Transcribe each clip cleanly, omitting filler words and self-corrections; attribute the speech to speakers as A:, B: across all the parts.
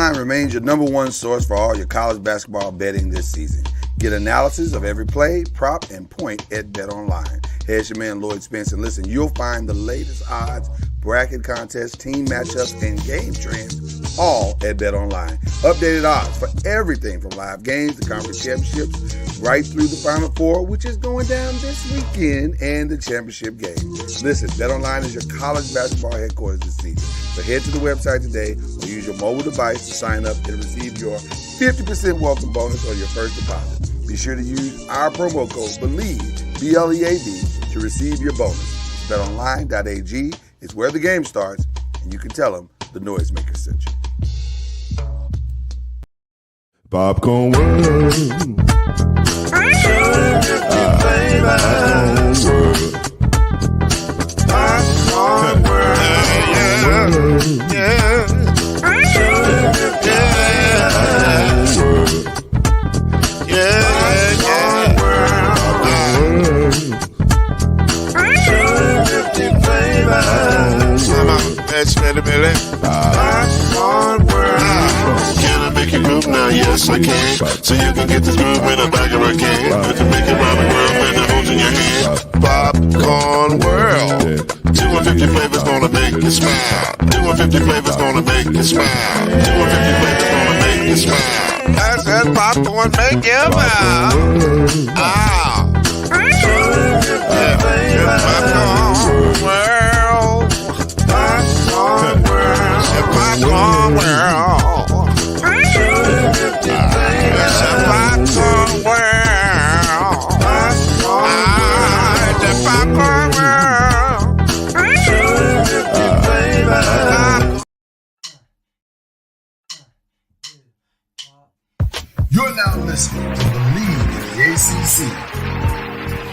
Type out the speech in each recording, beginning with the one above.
A: BetOnline remains your number one source for all your college basketball betting this season. Get analysis of every play, prop, and point at BetOnline. Here's your man Lloyd Spence, and listen, you'll find the latest odds, bracket contests, team matchups, and game trends all at BetOnline. Updated odds for everything from live games to conference championships, right through the Final Four, which is going down this weekend, and the championship game. Listen, BetOnline is your college basketball headquarters this season. So head to the website today or use your mobile device to sign up and receive your 50% welcome bonus on your first deposit. Be sure to use our promo code BLEAV, B-L-E-A-V, to receive your bonus. BetOnline.ag is where the game starts, and you can tell them the Noisemaker sent you.
B: Popcorn World. Popcorn World. Can I make you move now? Yes, I can. So you can get this move in the back of a can. You can make it round the world when it holds in your hand. Popcorn World. 250 flavors gonna make you smile. 250 flavors gonna make you smile. 250 flavors gonna make you smile. I said popcorn make you smile. Ah. Popcorn World. Popcorn World. Popcorn World. It's a popcorn world. It's a popcorn world.
C: You're now listening to BLEAV in the ACC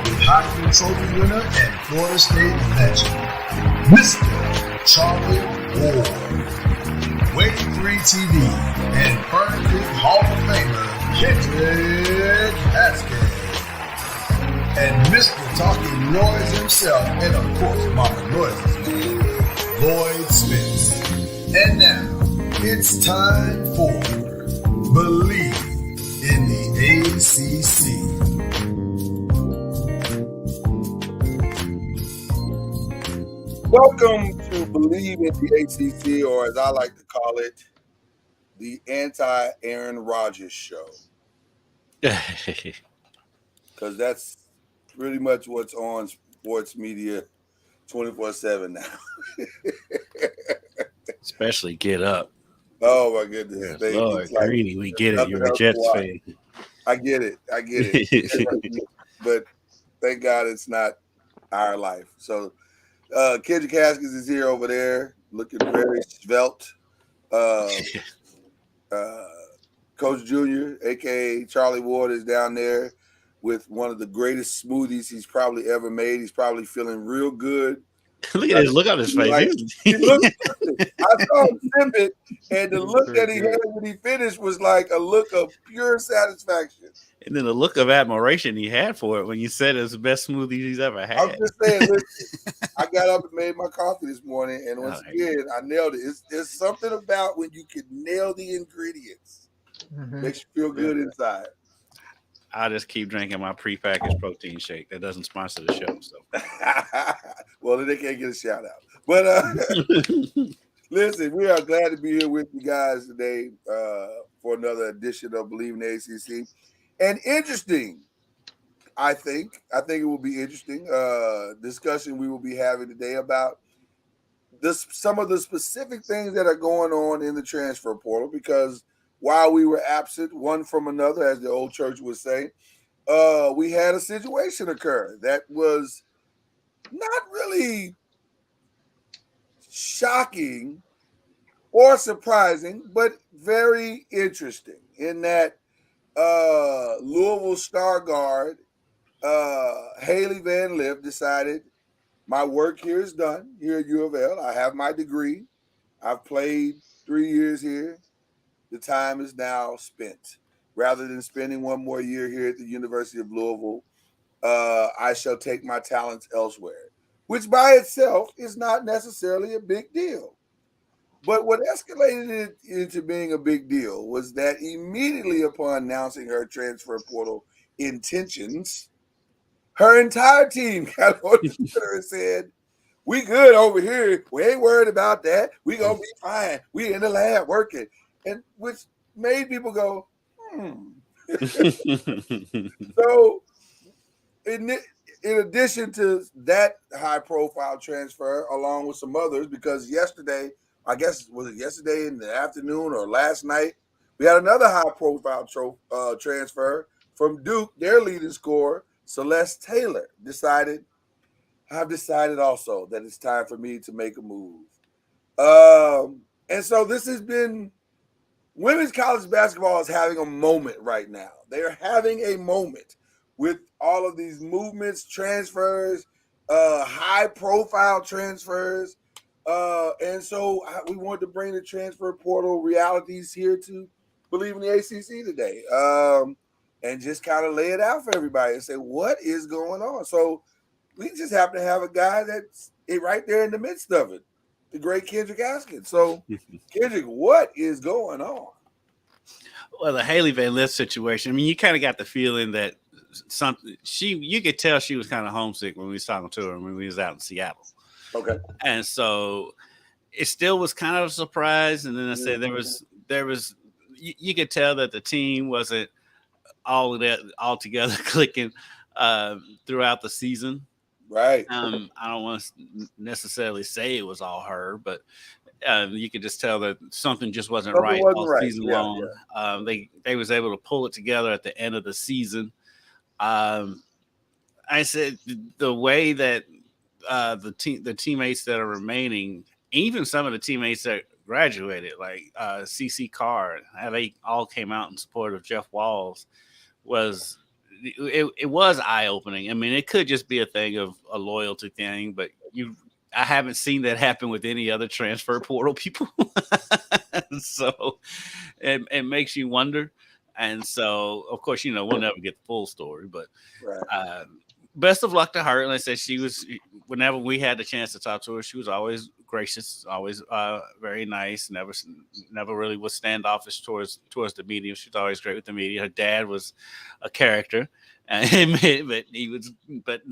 C: with Heisman Trophy winner and Florida State legend, Mr. Charlie Ward, Wave 3 TV, and Fern Creek Hall of Famer Kendrick Haskins, and Mr. Talking Noise himself, and of course Mama Noise's man, Lloyd Spence. And now, it's time for BLEAV in the ACC.
A: Welcome to BLEAV in the ACC, or as I like to call it, the anti-Aaron Rodgers show. Because that's pretty much what's on sports media 24/7 now.
D: Especially Get Up.
A: Oh, my goodness.
D: Yes, Lord, like, greedy, we get it. You're a Jets fan.
A: I get it. But thank God it's not our life. So, Kendrick Haskins is here over there, looking very svelte. Coach Jr., a.k.a. Charlie Ward, is down there with one of the greatest smoothies he's probably ever made. He's probably feeling real good.
D: Look at his look on his face.
A: Like, he looked, I saw him sip it, and the look that he had when he finished was like a look of pure satisfaction.
D: And then the look of admiration he had for it when you said it was the best smoothie he's ever had.
A: I'm just saying, listen, I got up and made my coffee this morning, and once again, I nailed it. There's something about when you can nail the ingredients. Makes you feel good inside.
D: I just keep drinking my prepackaged protein shake. That doesn't sponsor the show. So,
A: well, then they can't get a shout out. But listen, we are glad to be here with you guys today for another edition of BLEAV in the ACC. And interesting, I think it will be interesting discussion we will be having today about some of the specific things that are going on in the transfer portal, because while we were absent one from another, as the old church would say, we had a situation occur that was not really shocking or surprising, but very interesting in that Louisville star guard Haley Van Lith decided, my work here is done here at U of L. I have my degree. I've played 3 years here. The time is now spent. Rather than spending one more year here at the University of Louisville, I shall take my talents elsewhere, which by itself is not necessarily a big deal. But what escalated it into being a big deal was that immediately upon announcing her transfer portal intentions, her entire team got on Twitter and said, "We good over here. We ain't worried about that. We gonna be fine. We in the lab working," and which made people go, So, in addition to that high-profile transfer, along with some others, because yesterday, I guess was it yesterday in the afternoon or last night, we had another high-profile transfer from Duke. Their leading scorer, Celeste Taylor, I've decided also that it's time for me to make a move. And so this has been women's college basketball is having a moment right now. They are having a moment with all of these movements, transfers, high-profile transfers. And so we wanted to bring the transfer portal realities here to Believe in the ACC today, and just kind of lay it out for everybody and say, what is going on? So we just happen to have a guy that's right there in the midst of it, the great Kendrick Haskins. So, Kendrick, what is going on?
D: Well, the Haley Van Lith situation, I mean, you kind of got the feeling that you could tell she was kind of homesick when we was talking to her when we was out in Seattle.
A: Okay.
D: And so it still was kind of a surprise. And then I said there was you could tell that the team wasn't all together clicking throughout the season.
A: Right.
D: I don't want to necessarily say it was all her, but you could just tell that something just wasn't right all season long. Yeah. They was able to pull it together at the end of the season. I said the way that the teammates that are remaining, even some of the teammates that graduated, like CC Carr, how they all came out in support of Jeff Walls, was eye opening. I mean, it could just be a thing of a loyalty thing, but I haven't seen that happen with any other transfer portal people. So it makes you wonder. And so, of course, we'll never get the full story, but best of luck to her. And I said whenever we had the chance to talk to her, she was always gracious, always very nice, never really was standoffish towards the media. She was always great with the media. Her dad was a character. But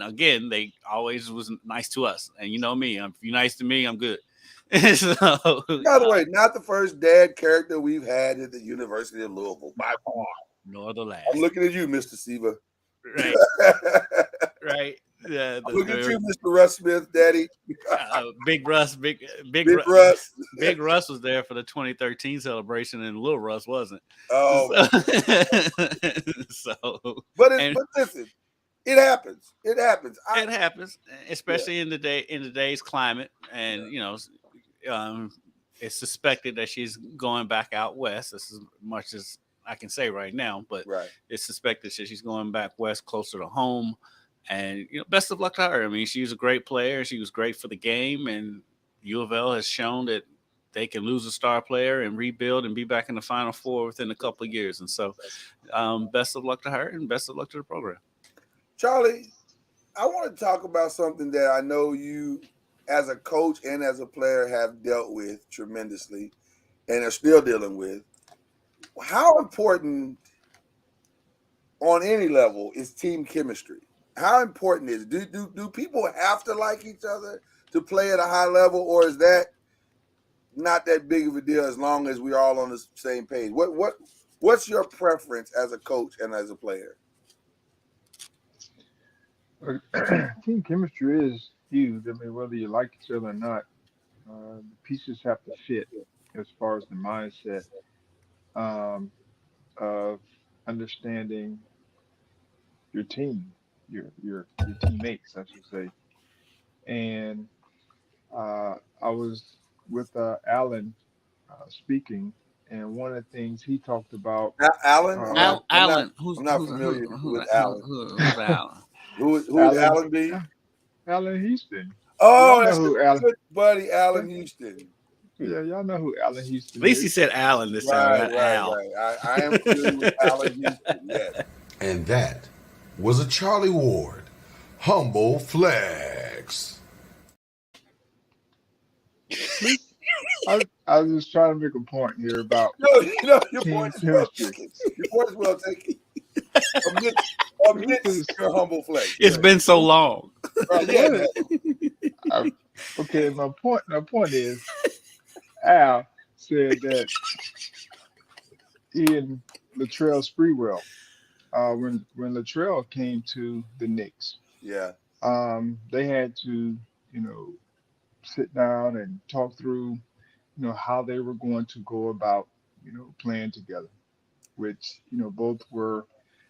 D: again, they always was nice to us. And you know me, if you're nice to me, I'm good. So,
A: by the way, not the first dad character we've had at the University of Louisville, by far.
D: Nor the last.
A: I'm looking at you, Mr. Siva.
D: Right. Right.
A: I'm looking at you, Mr. Russ Smith, Daddy.
D: Big Russ. Big Russ was there for the 2013 celebration, and Little Russ wasn't.
A: Oh. But listen, it happens. It happens.
D: It happens, especially in today's climate, and it's suspected that she's going back out west. This is as much as I can say right now, but it's suspected that she's going back west, closer to home. And best of luck to her. I mean, she was a great player. She was great for the game, and U of L has shown that they can lose a star player and rebuild and be back in the Final Four within a couple of years. And so, best of luck to her, and best of luck to the program.
A: Charlie, I want to talk about something that I know you, as a coach and as a player, have dealt with tremendously, and are still dealing with. How important, on any level, is team chemistry? How important is it? Do people have to like each other to play at a high level, or is that not that big of a deal as long as we're all on the same page? What's your preference as a coach and as a player?
E: Team chemistry is huge. I mean, whether you like each other or not, the pieces have to fit as far as the mindset of understanding your team. Your teammates, I should say. And I was with Alan speaking, and one of the things he talked about.
A: Alan?
D: Alan.
A: I'm not familiar with Alan.
D: Who's Alan?
A: Who's Alan B?
E: Alan Houston.
A: Oh, that's good buddy, Alan Houston.
E: Yeah, y'all know who Alan Houston is.
D: At least he said Alan this time.
A: Right. I am familiar with Alan Houston, yes.
B: And that was a Charlie Ward Humble Flex.
E: I was just trying to make a point here about
A: Your
E: team
A: point is well
E: chemistry.
A: taken. Your point is well taken. Amidst your humble flex.
D: It's been so long.
A: Yeah.
E: What? Okay, my point is Al said that Ian Latrell Sprewell, when Latrell came to the Knicks,
A: Yeah.
E: they had to, sit down and talk through, how they were going to go about, playing together, which, both were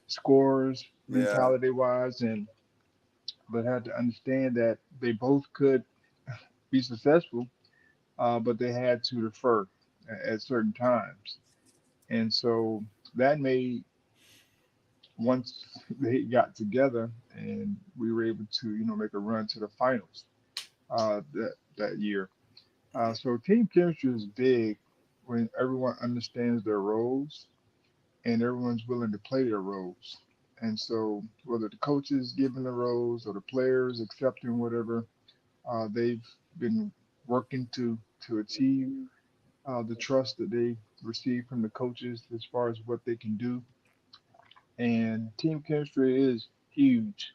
E: scorers
A: Yeah.
E: mentality wise and but had to understand that they both could be successful, but they had to defer at certain times. And so that made once they got together and we were able to, make a run to the finals that year. So team chemistry is big when everyone understands their roles and everyone's willing to play their roles. And so whether the coaches giving the roles or the players accepting whatever they've been working to achieve, the trust that they receive from the coaches as far as what they can do. And team chemistry is huge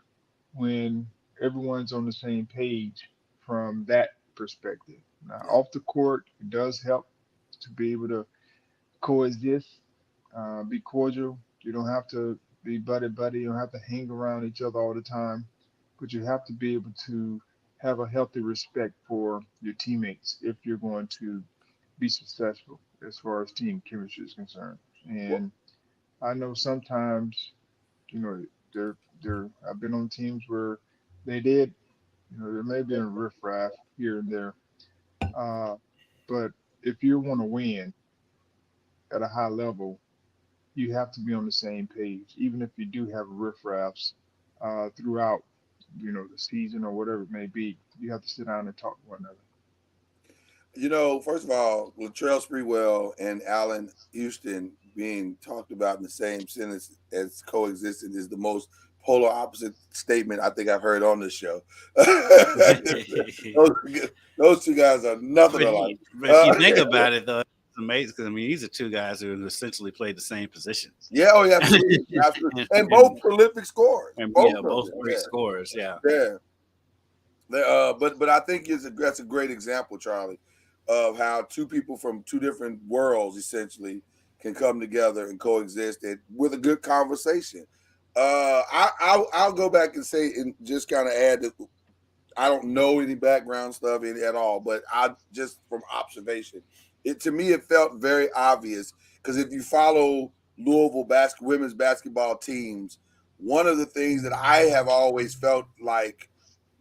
E: when everyone's on the same page from that perspective. Now,
A: Yeah.
E: off the court, it does help to be able to coexist, be cordial. You don't have to be buddy buddy. You don't have to hang around each other all the time, but you have to be able to have a healthy respect for your teammates if you're going to be successful as far as team chemistry is concerned. And I know sometimes, you know, there I've been on teams where they did, there may be a riffraff here and there. Uh, but if you want to win at a high level, you have to be on the same page, even if you do have riffraffs throughout, the season or whatever it may be. You have to sit down and talk to one another.
A: First of all, Latrell Sprewell and Allen Houston being talked about in the same sentence as coexisting is the most polar opposite statement I think I've heard on this show. those, those two guys are nothing alike.
D: But if you think about it, though, it's amazing because these are two guys who essentially played the same positions.
A: Yeah, oh yeah, absolutely, absolutely. And both prolific scorers.
D: Both great scorers. Yeah.
A: Yeah. But I think that's a great example, Charlie, of how two people from two different worlds essentially can come together and coexist with a good conversation. I'll go back and say and just kind of add that I don't know any background stuff at all, but I just from observation, to me it felt very obvious because if you follow Louisville women's basketball teams, one of the things that I have always felt like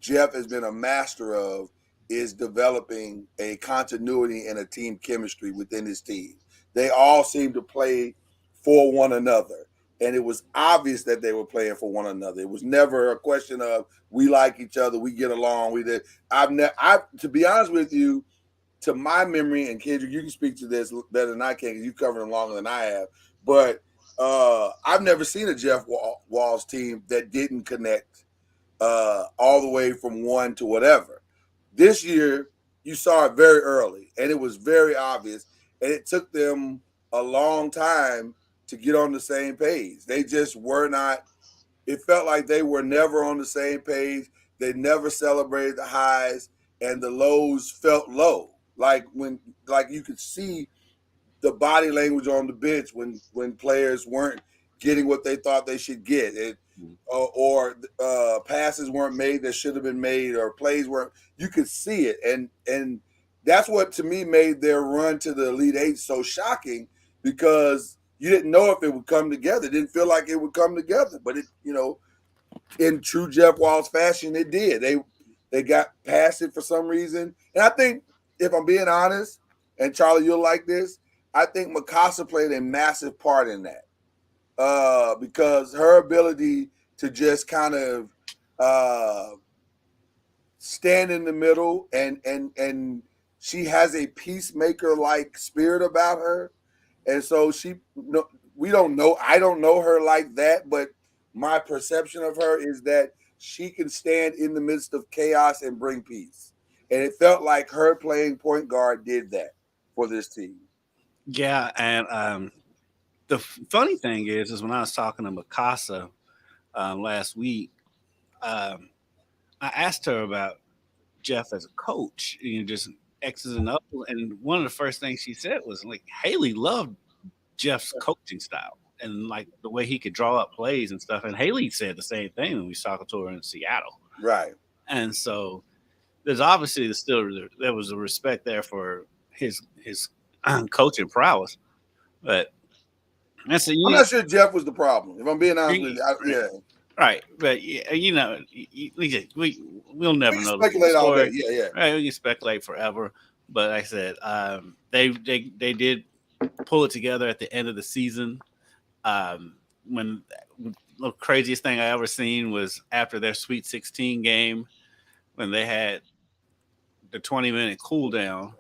A: Jeff has been a master of is developing a continuity and a team chemistry within his team. They all seem to play for one another. And it was obvious that they were playing for one another. It was never a question of we like each other, we get along. We did. To be honest with you, to my memory, and Kendrick, you can speak to this better than I can because you've covered them longer than I have. But I've never seen a Jeff Walls team that didn't connect all the way from one to whatever. This year, you saw it very early, and it was very obvious, and it took them a long time to get on the same page. They just were not. It felt like they were never on the same page. They never celebrated the highs, and the lows felt low. Like you could see the body language on the bench when players weren't getting what they thought they should get. Or passes weren't made that should have been made, or plays weren't. You could see it, and that's what to me made their run to the Elite Eight so shocking because you didn't know if it would come together. It didn't feel like it would come together, but in true Jeff Walls fashion, it did. They got past it for some reason, and I think if I'm being honest, and Charlie, you'll like this. I think Mikasa played a massive part in that. Because her ability to just kind of stand in the middle and she has a peacemaker like spirit about her, and so we don't know. I don't know her like that, but my perception of her is that she can stand in the midst of chaos and bring peace, and it felt like her playing point guard did that. for this team.
D: Yeah, and the funny thing is when I was talking to Mikasa last week, I asked her about Jeff as a coach, just X's and O's, and one of the first things she said was like Haley loved Jeff's coaching style and like the way he could draw up plays and stuff. And Haley said the same thing when we saw her in Seattle.
A: Right.
D: And so there's obviously there was a respect there for his coaching prowess, but
A: I'm not sure Jeff was the problem. If I'm being honest with you, yeah.
D: Right, but we'll never know.
A: Speculate all day. Yeah.
D: Right, we can speculate forever. But like I said, they did pull it together at the end of the season. When the craziest thing I ever seen was after their Sweet 16 game, when they had the 20-minute cool down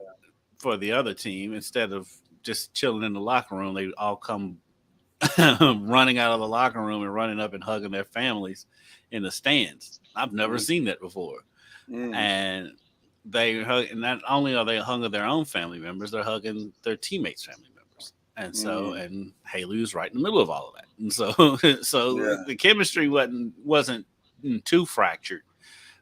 D: for the other team, instead of just chilling in the locker room, they all come running out of the locker room and running up and hugging their families in the stands. I've never seen that before. And they hug, and not only are they hugging their own family members, they're hugging their teammates' family members. And so, and Haley was right in the middle of all of that. And so, the chemistry wasn't too fractured.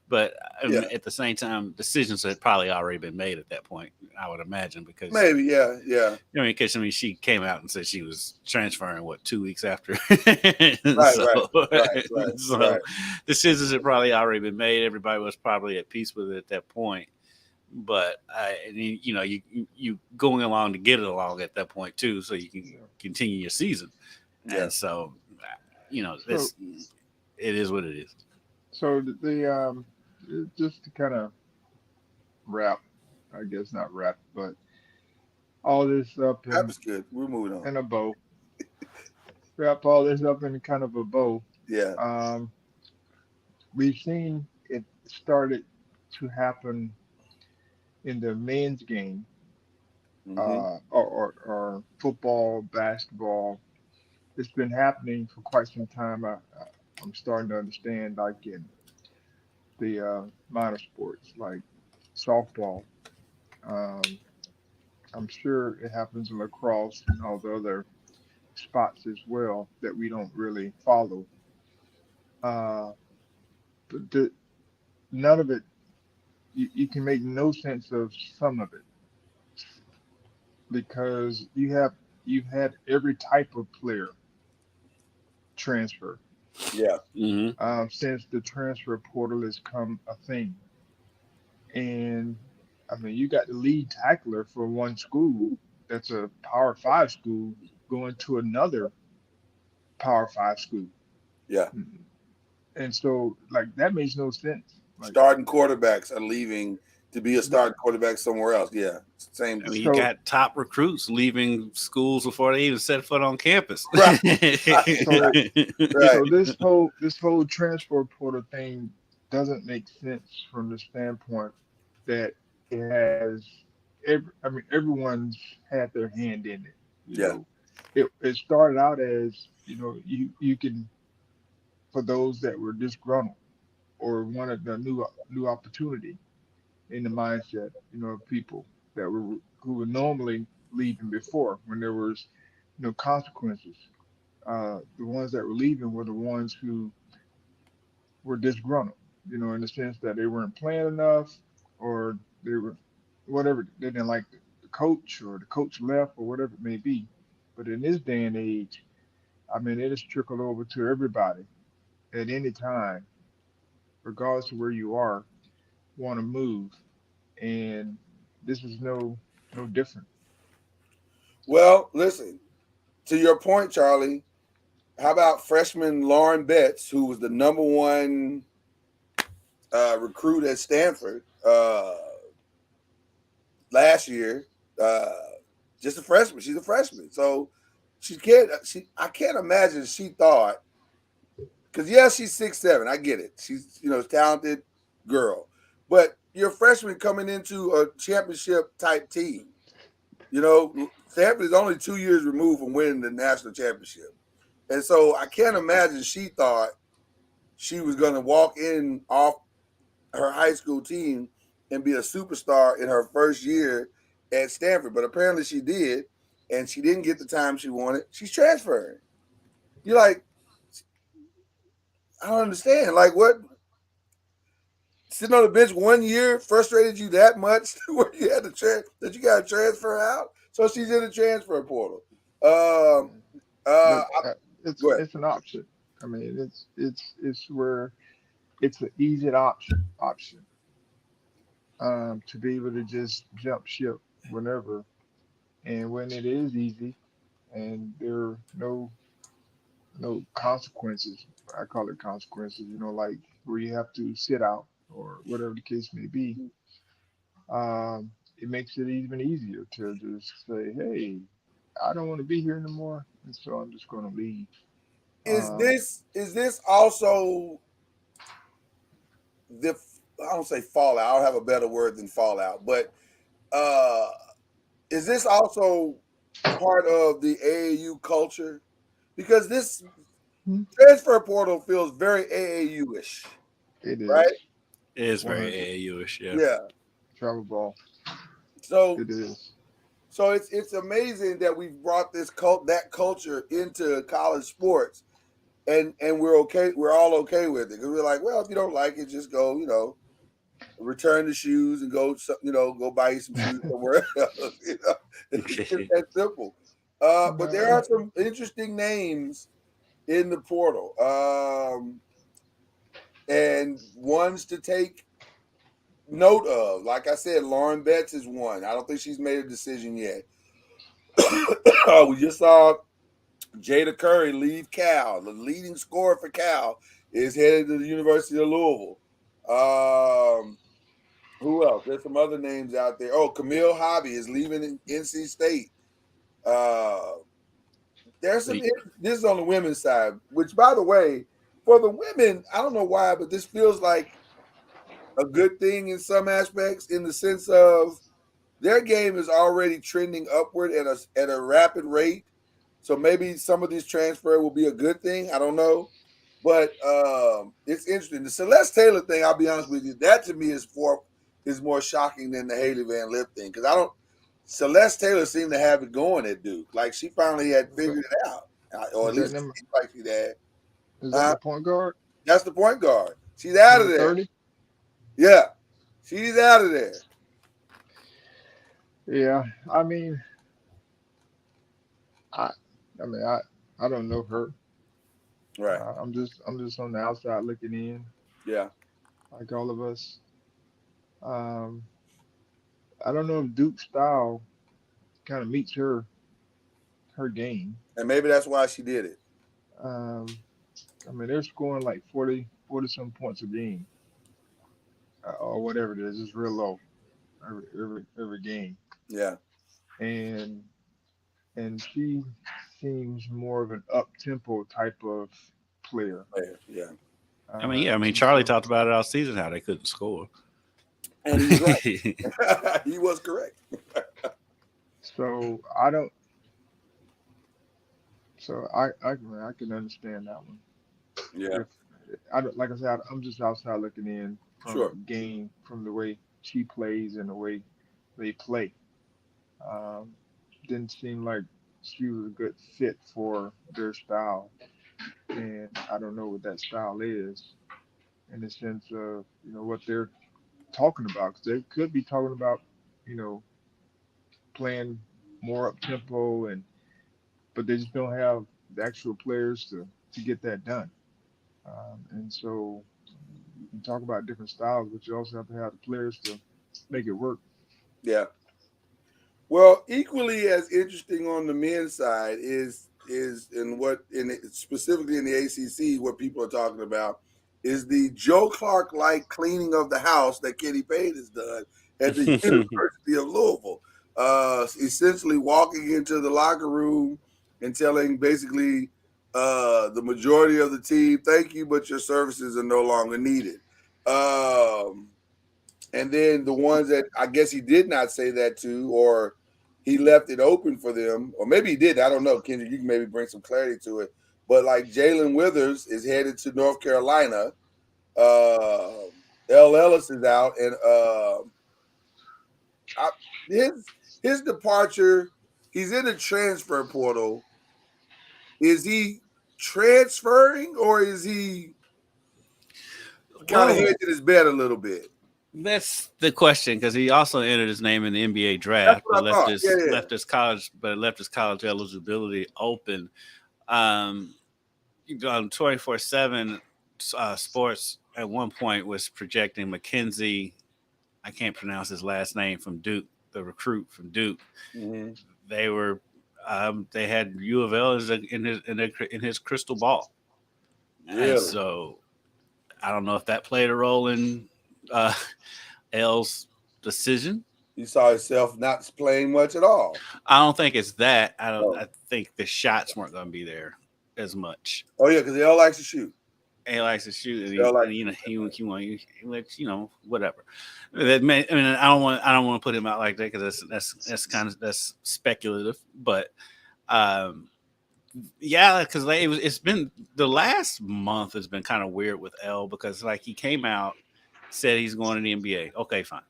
D: But at the same time, decisions had probably already been made at that point, I would imagine, because
A: maybe, yeah.
D: Because she came out and said she was transferring 2 weeks after.
A: Right.
D: Decisions had probably already been made. Everybody was probably at peace with it at that point. But you going along to get it along at that point too, so you can continue your season. Yeah. And so, it is what it is.
E: So the just to kind of wrap, I guess not wrap, but all this up.
A: That was good. We're moving on.
E: In a bow. Wrap all this up in kind of a bow.
A: Yeah.
E: We've seen it started to happen in the men's game, or football, basketball. It's been happening for quite some time. I'm starting to understand, like in the minor sports, like softball. I'm sure it happens in lacrosse and all the other spots as well that we don't really follow. But none of it, you can make no sense of some of it, because you've had every type of player transfer.
A: Yeah.
E: Since the transfer portal has come a thing. And I mean, you got the lead tackler for one school that's a Power 5 school going to another Power 5 school.
A: Yeah.
E: And so, like, that makes no sense. Like,
A: starting quarterbacks are leaving to be a starting quarterback somewhere else. Yeah. Same.
D: I mean, you got top recruits leaving schools before they even set foot on campus.
A: Right.
E: So this whole transfer portal thing doesn't make sense from the standpoint that it has everyone's had their hand in it. You know, it started out as, you can, for those that were disgruntled or wanted a new opportunity in the mindset, of people that who were normally leaving before, when there was, consequences. The ones that were leaving were the ones who were disgruntled, in the sense that they weren't playing enough, or they were whatever, they didn't like the coach, or the coach left, or whatever it may be. But in this day and age, I mean, it has trickled over to everybody at any time, regardless of where you are, want to move. And this is no different.
A: Well, listen, to your point, Charlie, how about freshman Lauren Betts, who was the number one recruit at Stanford last year? Just a freshman. She's a freshman. So I can't imagine she thought, because she's 6'7". I get it. She's a talented girl. But you're a freshman coming into a championship type team. Stanford is only 2 years removed from winning the national championship. And so I can't imagine she thought she was going to walk in off her high school team and be a superstar in her first year at Stanford, but apparently she did, and she didn't get the time she wanted. She's transferring. You're like, I don't understand. Like, what? Sitting on the bench 1 year frustrated you that much where you had to that you got to transfer out? So she's in the transfer portal.
E: But
A: Go ahead.
E: it's an option. I mean, it's where it's an easy option to be able to just jump ship whenever, and when it is easy, and there are no consequences. I call it consequences. Like where you have to sit out or whatever the case may be. It makes it even easier to just say, hey, I don't want to be here anymore, and so I'm just going to leave.
A: Is this also the, I don't say fallout, I don't have a better word than fallout, but is this also part of the AAU culture? Because this
E: Hmm.
A: transfer portal feels very AAU-ish,
E: It
A: right?
E: is
D: It is very
E: 100
D: AAU-ish, yeah.
A: Yeah.
E: travel ball.
A: So
E: It is.
A: it's amazing that we've brought that culture into college sports, and we're okay. We're all okay with it because we're like, well, if you don't like it, just go, return the shoes and go, go buy you some shoes somewhere else. It's just that simple. But there
E: No,
A: are some interesting names in the portal, and ones to take note of. Like I said, Lauren Betts is one. I don't think she's made a decision yet. We just saw Jada Curry leave Cal. The leading scorer for Cal is headed to the University of Louisville. Who else? There's some other names out there. Oh, Camille Hobby is leaving NC State. There's some. This is on the women's side, which, by the way, for the women, I don't know why, but this feels like a good thing in some aspects, in the sense of their game is already trending upward at a rapid rate. So maybe some of these transfer will be a good thing. I don't know. But it's interesting. The Celeste Taylor thing, I'll be honest with you, that to me is more shocking than the Haley Van Lip thing. Because Celeste Taylor seemed to have it going at Duke. Like she finally had figured it out. Or at
E: is that
A: least it
E: number?
A: seemed like she had.
E: Is that the point guard?
A: That's the point guard. She's out of
E: Number
A: there.
E: 30?
A: Yeah. She's out of there.
E: Yeah. I mean, I I don't know her.
A: Right.
E: I'm just on the outside looking in,
A: Yeah.
E: like all of us. Um, I don't know if Duke's style kind of meets her game.
A: And maybe that's why she did it.
E: Um, I mean, they're scoring like 40 some points a game, or whatever it is. It's real low every game,
A: Yeah.
E: and she seems more of an up tempo type of player.
A: Yeah.
D: I mean,
E: And
D: Charlie
E: so
D: talked about it all season how they couldn't score.
A: And he's right. He was correct.
E: so I don't. So I can understand that one.
A: Yeah.
E: If I don't, like I said, I'm just outside looking in from
A: Sure.
E: the game, from the way she plays and the way they play. Um, didn't seem like she was a good fit for their style, and I don't know what that style is in the sense of what they're talking about. 'Cause they could be talking about you know playing more up tempo, but they just don't have the actual players to get that done. And so you can talk about different styles, but you also have to have the players to make it work.
A: Yeah. Well, equally as interesting on the men's side is specifically in the ACC, what people are talking about is the Joe Clark like cleaning of the house that Kenny Payne has done at the University of Louisville. Essentially walking into the locker room and telling basically the majority of the team, "Thank you, but your services are no longer needed." And then the ones that I guess he did not say that to, or he left it open for them, or maybe he did. I don't know. Kendrick, you can maybe bring some clarity to it. But like Jalen Withers is headed to North Carolina. L. Ellis is out, and his his departure, he's in the transfer portal. Is he transferring or is he kind of hedging his bet a little bit?
D: That's the question, because he also entered his name in the NBA draft, but left his college eligibility open. 24/7 Sports at one point was projecting Mackenzie. I can't pronounce his last name, from Duke, the recruit from Duke.
A: Mm-hmm.
D: They had U of L in his crystal ball.
A: Really?
D: And so I don't know if that played a role in L's decision.
A: He saw himself not playing much at all.
D: I don't think it's that. I think the shots weren't going to be there as much.
A: Oh yeah, because L likes to shoot.
D: He likes to shoot, and he whatever. That may, I mean, I don't want to put him out like that, because that's speculative. But because it's been the last month has been kind of weird with L, because like he came out, said he's going to the NBA. Okay, fine.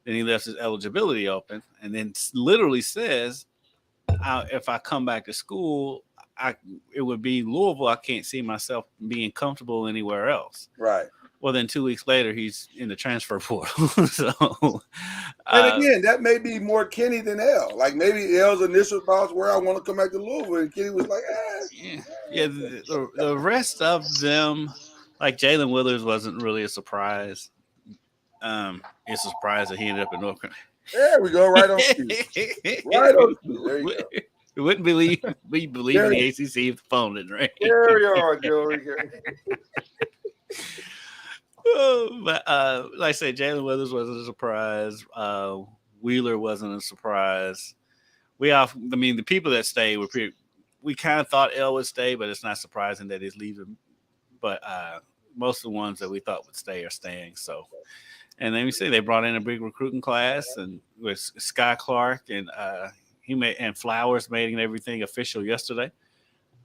D: Then he left his eligibility open, and then literally says, if I come back to school, it would be Louisville. I can't see myself being comfortable anywhere else.
A: Right.
D: Well, then 2 weeks later, he's in the transfer portal.
A: And again, that may be more Kenny than L. Like maybe L's initial thoughts were, I want to come back to Louisville, and Kenny was like,
D: Yeah. The rest of them, like Jalen Withers, wasn't really a surprise. It's a surprise that he ended up in North Carolina.
A: There we go, right on cue. Right on cue. There you go.
D: We wouldn't believe in the ACC if the phone didn't ring.
A: There you are, Joey.
D: But like I said, Jalen Withers wasn't a surprise. Wheeler wasn't a surprise. The people that stayed were we kind of thought L would stay, but it's not surprising that he's leaving. But most of the ones that we thought would stay are staying. So, and then we see they brought in a big recruiting class, and with Sky Clark and Flowers made everything official yesterday.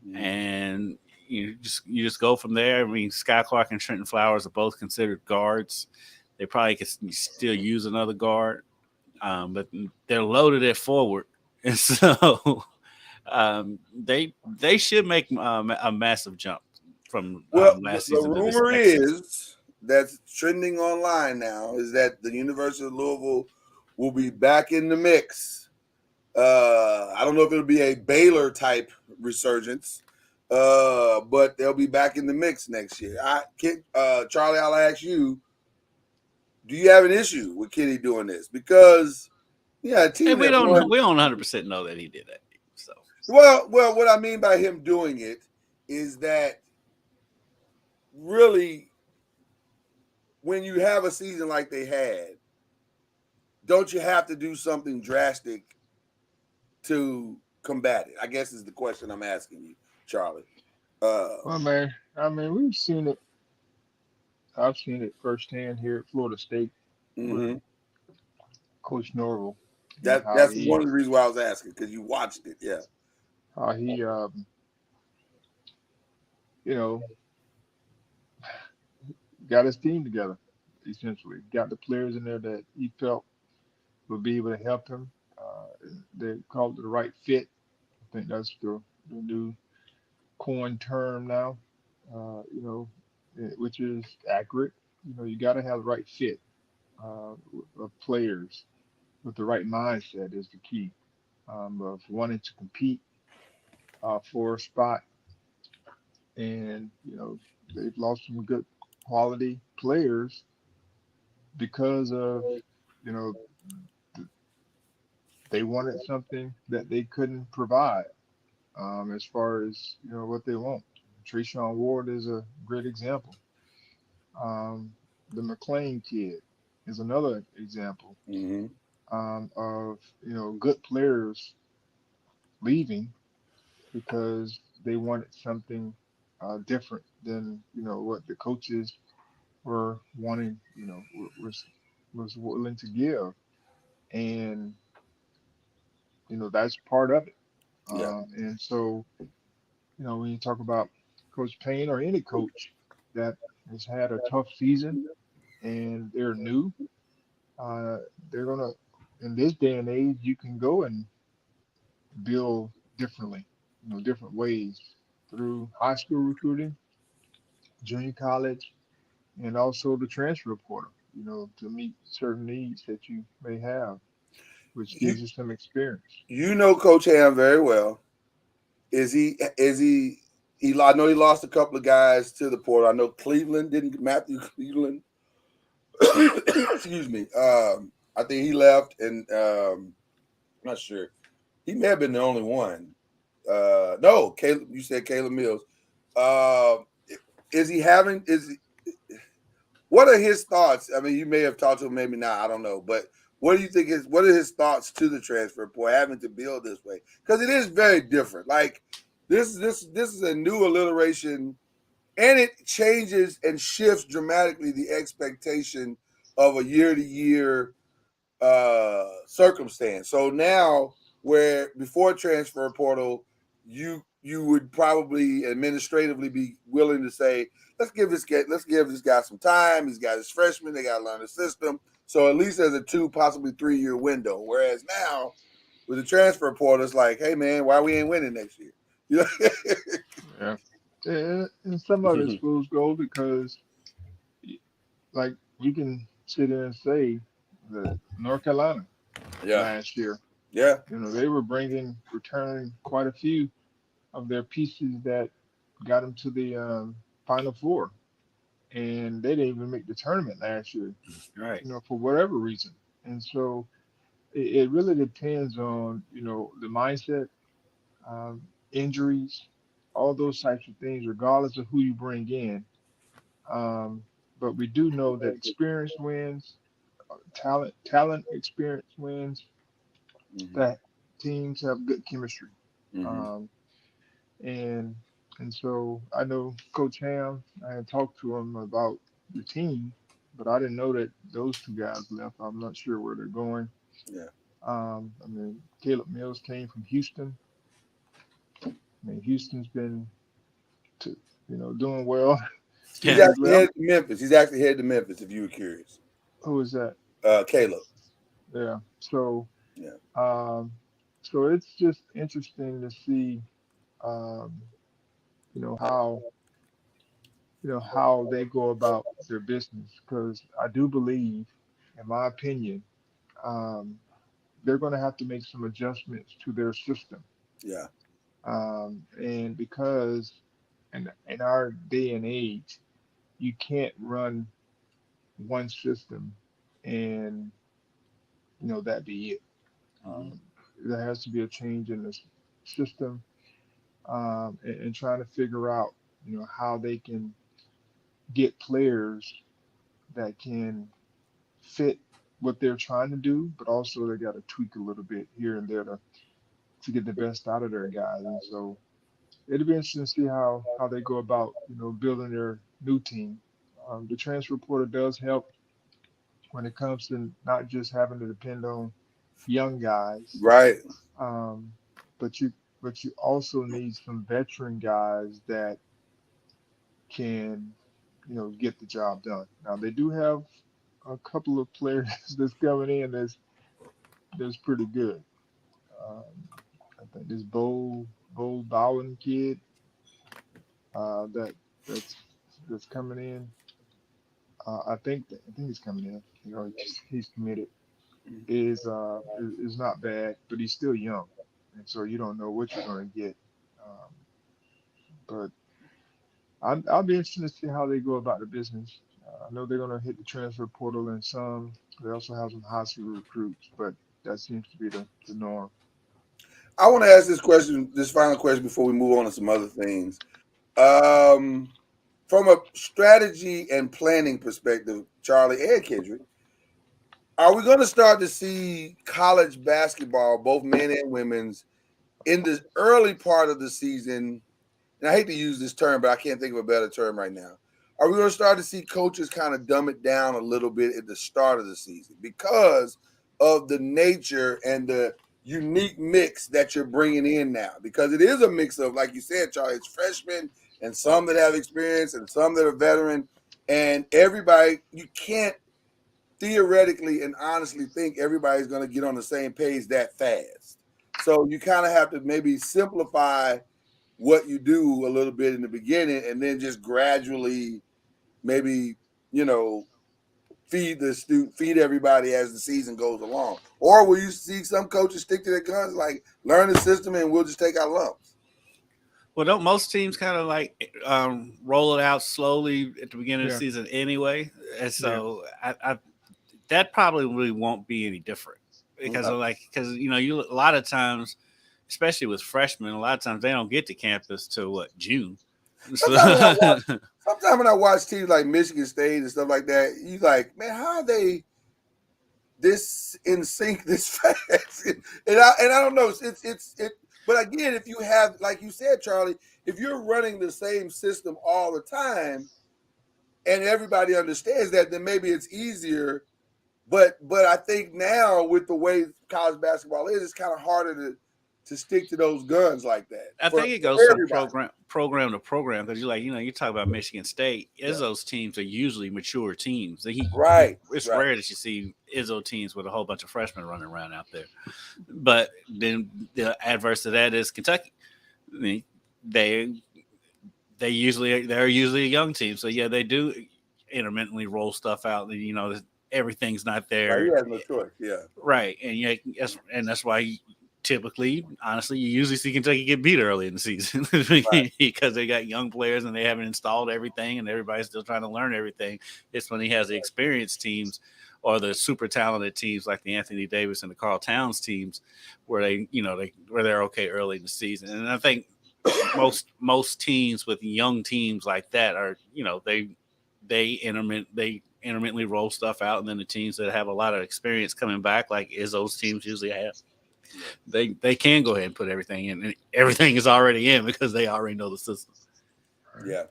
D: Mm-hmm. And you just go from there. I mean, Sky Clark and Trenton Flowers are both considered guards. They probably could still use another guard, but they're loaded at forward, and so they should make a massive jump from last season.
A: The rumor is that's trending online now is that the University of Louisville will be back in the mix. I don't know if it'll be a Baylor type resurgence. But they'll be back in the mix next year. Charlie, I'll ask you, do you have an issue with Kenny doing this? Because we don't
D: 100% know that he did that. So
A: well, what I mean by him doing it is that really, when you have a season like they had, don't you have to do something drastic to combat it? I guess is the question I'm asking you, Charlie.
E: Well, man, I mean, we've seen it. I've seen it firsthand here at Florida State.
A: Mm-hmm.
E: Coach Norville.
A: That's one of the reasons why I was asking, because you watched it, yeah.
E: How he, got his team together, essentially. Got the players in there that he felt would be able to help him. They called it the right fit. I think that's the new coin term now, which is accurate. You got to have the right fit of players with the right mindset is the key of wanting to compete for a spot. And, they've lost some good quality players because of, they wanted something that they couldn't provide. As far as what they want. Treshaun Ward is a great example. The McLean kid is another example of good players leaving because they wanted something different than what the coaches were wanting, was willing to give, and that's part of it.
A: Yeah.
E: And so, when you talk about Coach Payne or any coach that has had a tough season and they're new, they're going to in this day and age, you can go and build differently, different ways through high school recruiting, junior college, and also the transfer portal, to meet certain needs that you may have, which gives you some experience.
A: You know Coach Ham very well. Is he I know he lost a couple of guys to the portal. I know Cleveland didn't Matthew Cleveland. Excuse me. I think he left, and I'm not sure. He may have been the only one. No, Caleb. You said Caleb Mills. Is he having? What are his thoughts? I mean, you may have talked to him, maybe not. I don't know, but what do you think is? What are his thoughts to the transfer portal having to build this way? Because it is very different. Like this is a new alliteration, and it changes and shifts dramatically the expectation of a year-to-year circumstance. So now, where before transfer portal, you would probably administratively be willing to say, let's give this guy some time. He's got his freshman. They got to learn the system. So at least there's a 2, possibly 3-year window. Whereas now, with the transfer portal, it's like, hey man, why we ain't winning next year?
E: Yeah, and some of it schools go because, like, we can sit there and say that North Carolina last year, they were returning quite a few of their pieces that got them to the Final Four, and they didn't even make the tournament last year,
D: right?
E: For whatever reason. And so it really depends on the mindset, injuries, all those types of things, regardless of who you bring in. But we do know that experience wins, talent experience wins. That teams have good chemistry. Um, and and so I know Coach Ham. I had talked to him about the team, but I didn't know that those two guys left. I'm not sure where they're going.
A: Yeah.
E: I mean, Caleb Mills came from Houston. I mean, Houston's been, doing well.
A: He's actually headed to Memphis. He's actually headed to Memphis. If you were curious.
E: Who is that?
A: Caleb.
E: Yeah. So. Yeah. So it's just interesting to see, how they go about their business, because I do believe, in my opinion, they're going to have to make some adjustments to their system.
A: Yeah.
E: And because in our day and age, you can't run one system and that be it. There has to be a change in the system, and trying to figure out how they can get players that can fit what they're trying to do, but also they got to tweak a little bit here and there to get the best out of their guys. And so it'll be interesting to see how they go about building their new team. The transfer portal does help when it comes to not just having to depend on young guys,
A: right?
E: But you also need some veteran guys that can get the job done. Now they do have a couple of players that's coming in that's pretty good. I think this Bo Bowen kid that's coming in. I think he's coming in. He's committed. Is not bad, but he's still young, and so you don't know what you're going to get. But I'll be interested to see how they go about the business. I know they're going to hit the transfer portal, and they also have some high school recruits, but that seems to be the norm.
A: I want to ask this final question before we move on to some other things. From a strategy and planning perspective, Charlie and Kendrick, are we going to start to see college basketball, both men and women's, in the early part of the season? And I hate to use this term, but I can't think of a better term right now. Are we going to start to see coaches kind of dumb it down a little bit at the start of the season because of the nature and the unique mix that you're bringing in now? Because it is a mix of, like you said, Charlie, it's freshmen and some that have experience and some that are veteran. And everybody, you can't theoretically and honestly think everybody's going to get on the same page that fast. So you kind of have to maybe simplify what you do a little bit in the beginning and then just gradually maybe, feed everybody as the season goes along. Or will you see some coaches stick to their guns, like learn the system and we'll just take our lumps?
D: Well, don't most teams kind of like roll it out slowly at the beginning of the season anyway? And so I that probably really won't be any different because a lot of times, especially with freshmen, a lot of times they don't get to campus till June.
A: Sometimes when I watch teams like Michigan State and stuff like that, you like, man, how are they this in sync this fast? and I don't know. But again, if you have, like you said, Charlie, if you're running the same system all the time and everybody understands that, then maybe it's easier. But I think now with the way college basketball is, it's kind of harder to stick to those guns like that.
D: I think it goes from program to program because you talk about Michigan State. Izzo's teams are usually mature teams. It's rare that you see Izzo teams with a whole bunch of freshmen running around out there. But then the adverse to that is Kentucky. I mean, they're usually a young team, so they do intermittently roll stuff out. And everything's not there.
A: He has no choice. Yeah,
D: right, and that's why. Typically, honestly, you usually see Kentucky get beat early in the season because they got young players and they haven't installed everything and everybody's still trying to learn everything. It's when he has the experienced teams or the super talented teams like the Anthony Davis and the Karl Towns teams where they're okay early in the season. And I think most teams with young teams like that are, they intermittently roll stuff out, and then the teams that have a lot of experience coming back, like Izzo's teams usually have. They can go ahead and put everything in, and everything is already in because they already know the system.
A: Yeah.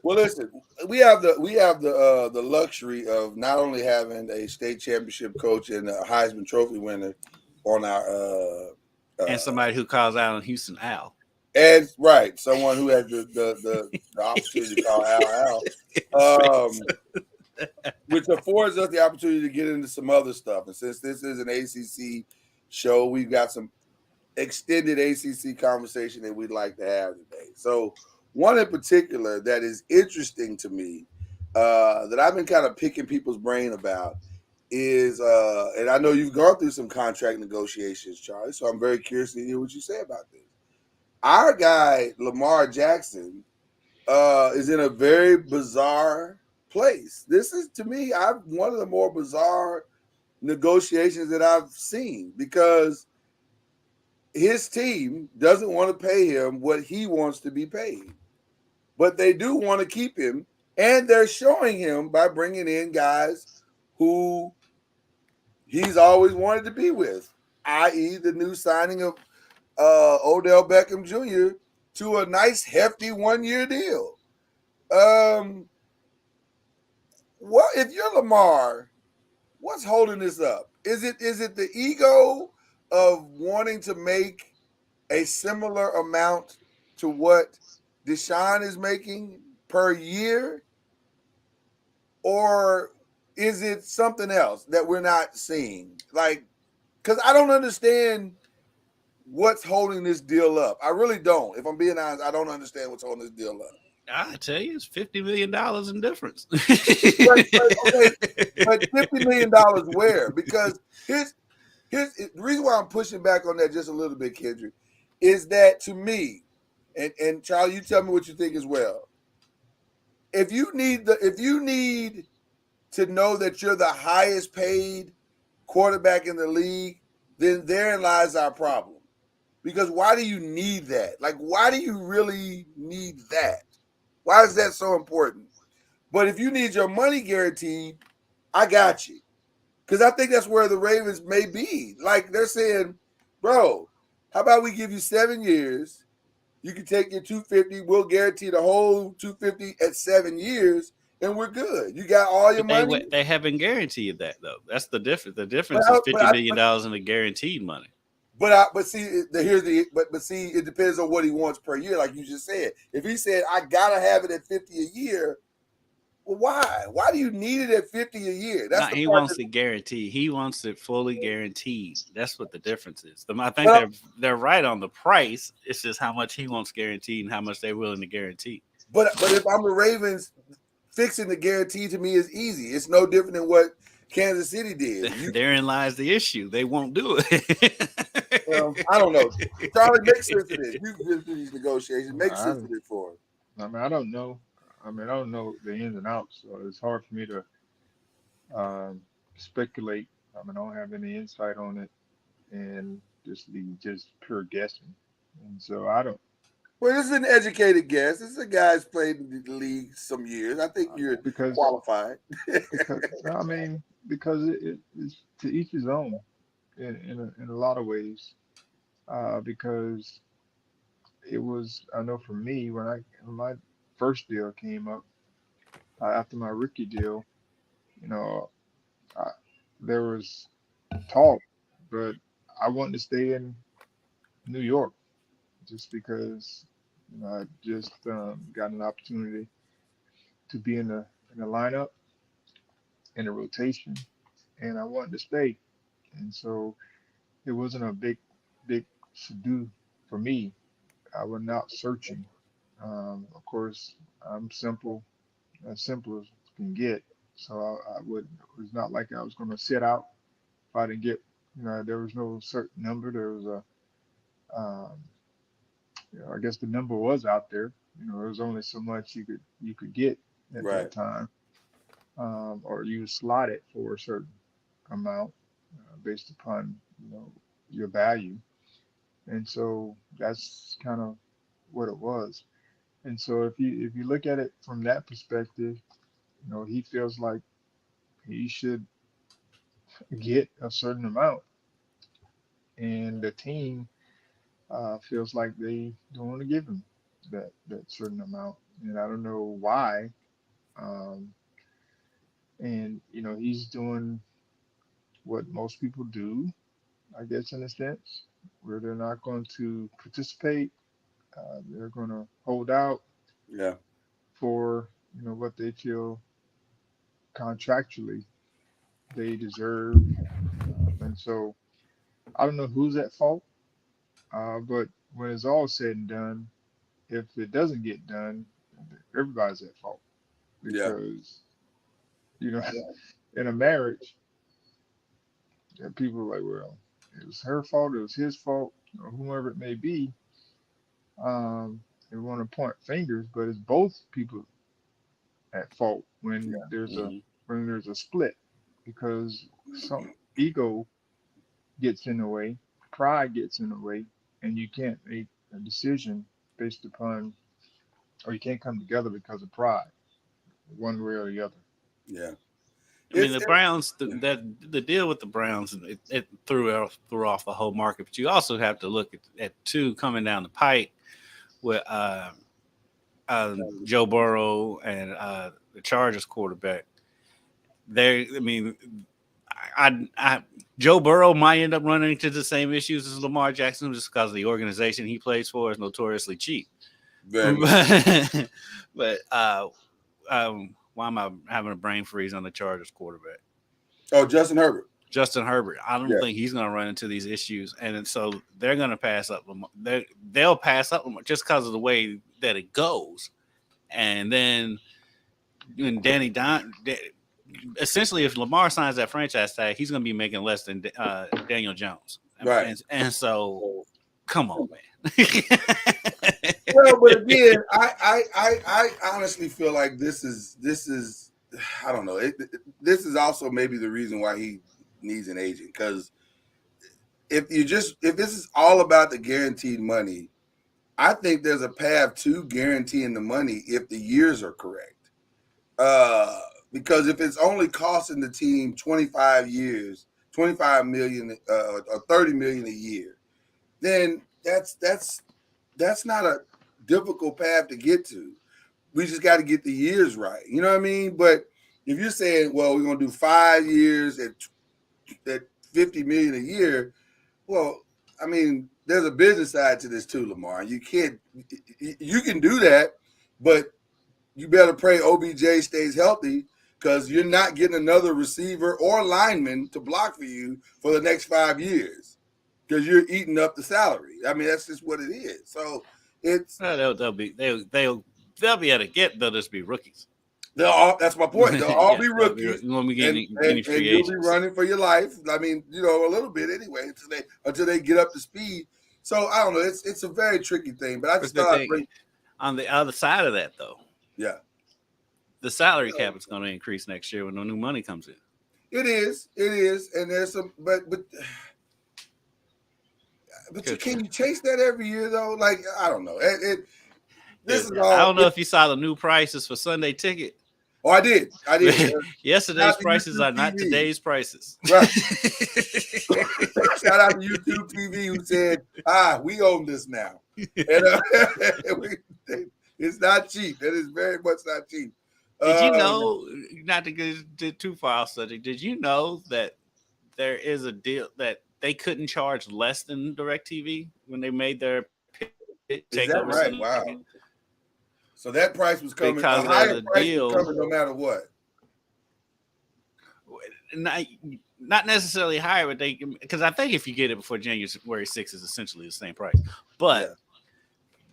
A: Well, listen, we have the luxury of not only having a state championship coach and a Heisman Trophy winner on our
D: and somebody who calls out on Houston Al.
A: And someone who has the opportunity to call Al. Which affords us the opportunity to get into some other stuff. And since this is an ACC show, we've got some extended ACC conversation that we'd like to have today. So one in particular that is interesting to me that I've been kind of picking people's brain about is, and I know you've gone through some contract negotiations, Charlie, so I'm very curious to hear what you say about this. Our guy, Lamar Jackson, is in a very bizarre place. This is, to me, one of the more bizarre negotiations that I've seen because his team doesn't want to pay him what he wants to be paid, but they do want to keep him, and they're showing him by bringing in guys who he's always wanted to be with, i.e. the new signing of Odell Beckham Jr. to a nice hefty 1-year deal. Well, if you're Lamar, what's holding this up? Is it the ego of wanting to make a similar amount to what Deshaun is making per year? Or is it something else that we're not seeing? Like, because I don't understand what's holding this deal up. I really don't. If I'm being honest, I don't understand what's holding this deal up.
D: I tell you, it's $50 million in difference.
A: but $50 million where? Because here's the reason why I'm pushing back on that just a little bit, Kendrick, is that to me, and Charlie, you tell me what you think as well. If you need to know that you're the highest paid quarterback in the league, then therein lies our problem. Because why do you need that? Like, why do you really need that? Why is that so important? But if you need your money guaranteed, I got you. Because I think that's where the Ravens may be. Like, they're saying, bro, how about we give you 7 years? You can take your $250. We'll guarantee the whole $250 at 7 years, and we're good. You got all your money.
D: They haven't guaranteed that, though. That's the difference. The difference is $50 million in the guaranteed money.
A: But see, it depends on what he wants per year, like you just said. If he said I gotta have it at 50 a year, Well, why? Why do you need it at 50 a year? That's
D: he wants it guaranteed. He wants it fully guaranteed. That's what the difference is. I think they're right on the price. It's just how much he wants guaranteed and how much they're willing to guarantee.
A: But if I'm the Ravens, fixing the guarantee to me is easy. It's no different than what Kansas City did.
D: Therein lies the issue. They won't do it.
A: Well, I don't know. Charlie, make sense of this. You've been through these negotiations. Make sense of it for him.
E: I mean, I don't know. I don't know the ins and outs, so it's hard for me to speculate. I don't have any insight on it, and just pure guessing. And so I don't.
A: Well, this is an educated guess. This is a guy who's played in the league some years. I think you're qualified.
E: because it's to each his own in a lot of ways. Because it was, I know for me, when my first deal came up after my rookie deal, there was talk, but I wanted to stay in New York just because I just got an opportunity to be in the lineup, in the rotation, and I wanted to stay. And so it wasn't a big to do for me. I was not searching. Of course, I'm simple, as simple as can get. So it was not like I was going to sit out if I didn't get, there was no certain number. There was I guess the number was out there. There was only so much you could get at that time, or you slot it for a certain amount based upon your value. And so that's kind of what it was. And so if you look at it from that perspective, he feels like he should get a certain amount, and the team feels like they don't want to give him that certain amount, and I don't know why. And he's doing what most people do, I guess, in a sense, where they're not going to participate. They're going to hold out for what they feel contractually they deserve. And so I don't know who's at fault, but when it's all said and done, if it doesn't get done, everybody's at fault. Because, in a marriage, people are like, well, it was her fault, it was his fault, or whoever it may be. They want to point fingers, but it's both people at fault when there's a split, because some ego gets in the way, pride gets in the way, and you can't make a decision based upon, or you can't come together because of pride, one way or the other.
A: Yeah.
D: I mean, the Browns, the deal with the Browns, it threw off the whole market. But you also have to look at two coming down the pike with Joe Burrow and the Chargers quarterback. Joe Burrow might end up running into the same issues as Lamar Jackson just because the organization he plays for is notoriously cheap. But why am I having a brain freeze on the Chargers quarterback?
A: Oh, Justin Herbert.
D: I don't think he's going to run into these issues, and so they're going to pass up Lamar. They'll pass up Lamar just because of the way that it goes. And then when essentially, if Lamar signs that franchise tag, he's going to be making less than Daniel Jones.
A: Right.
D: And so, come on, man.
A: Well, but again, I honestly feel like this is I don't know. This is also maybe the reason why he needs an agent, because if this is all about the guaranteed money, I think there's a path to guaranteeing the money if the years are correct. Because if it's only costing the team 25 million or 30 million a year, then that's not a difficult path to get to. We just got to get the years right. You know what I mean? But if you're saying, well, we're going to do 5 years at 50 million a year, well, I mean, there's a business side to this too, Lamar. You can do that, but you better pray OBJ stays healthy because you're not getting another receiver or lineman to block for you for the next 5 years because you're eating up the salary. I mean, that's just what it is. So it's
D: they'll be able to get. They'll just be rookies.
A: That's my point. They'll all be rookies.
D: You won't be getting any free
A: you'll
D: agents.
A: be running for your life. I mean, a little bit anyway until they get up to speed. So I don't know. It's a very tricky thing. But I just thought
D: on the other side of that, though.
A: Yeah.
D: The salary cap is going to increase next year when no new money comes in.
A: It is, and there's some, but can you chase that every year though? Like I don't know. This is all.
D: I don't know if you saw the new prices for Sunday ticket.
A: Oh, I did.
D: Yesterday's prices are not today's prices.
A: Right. Shout out to YouTube TV who said, we own this now. And it's not cheap. That is very much not cheap.
D: Did you know, not to get too far off subject, did you know that there is a deal that they couldn't charge less than DirecTV when they made their
A: takeover? Is that right? Wow. So that price was coming. Because the higher price was coming no matter what.
D: Not necessarily higher, but because I think if you get it before January 6th, is essentially the same price. But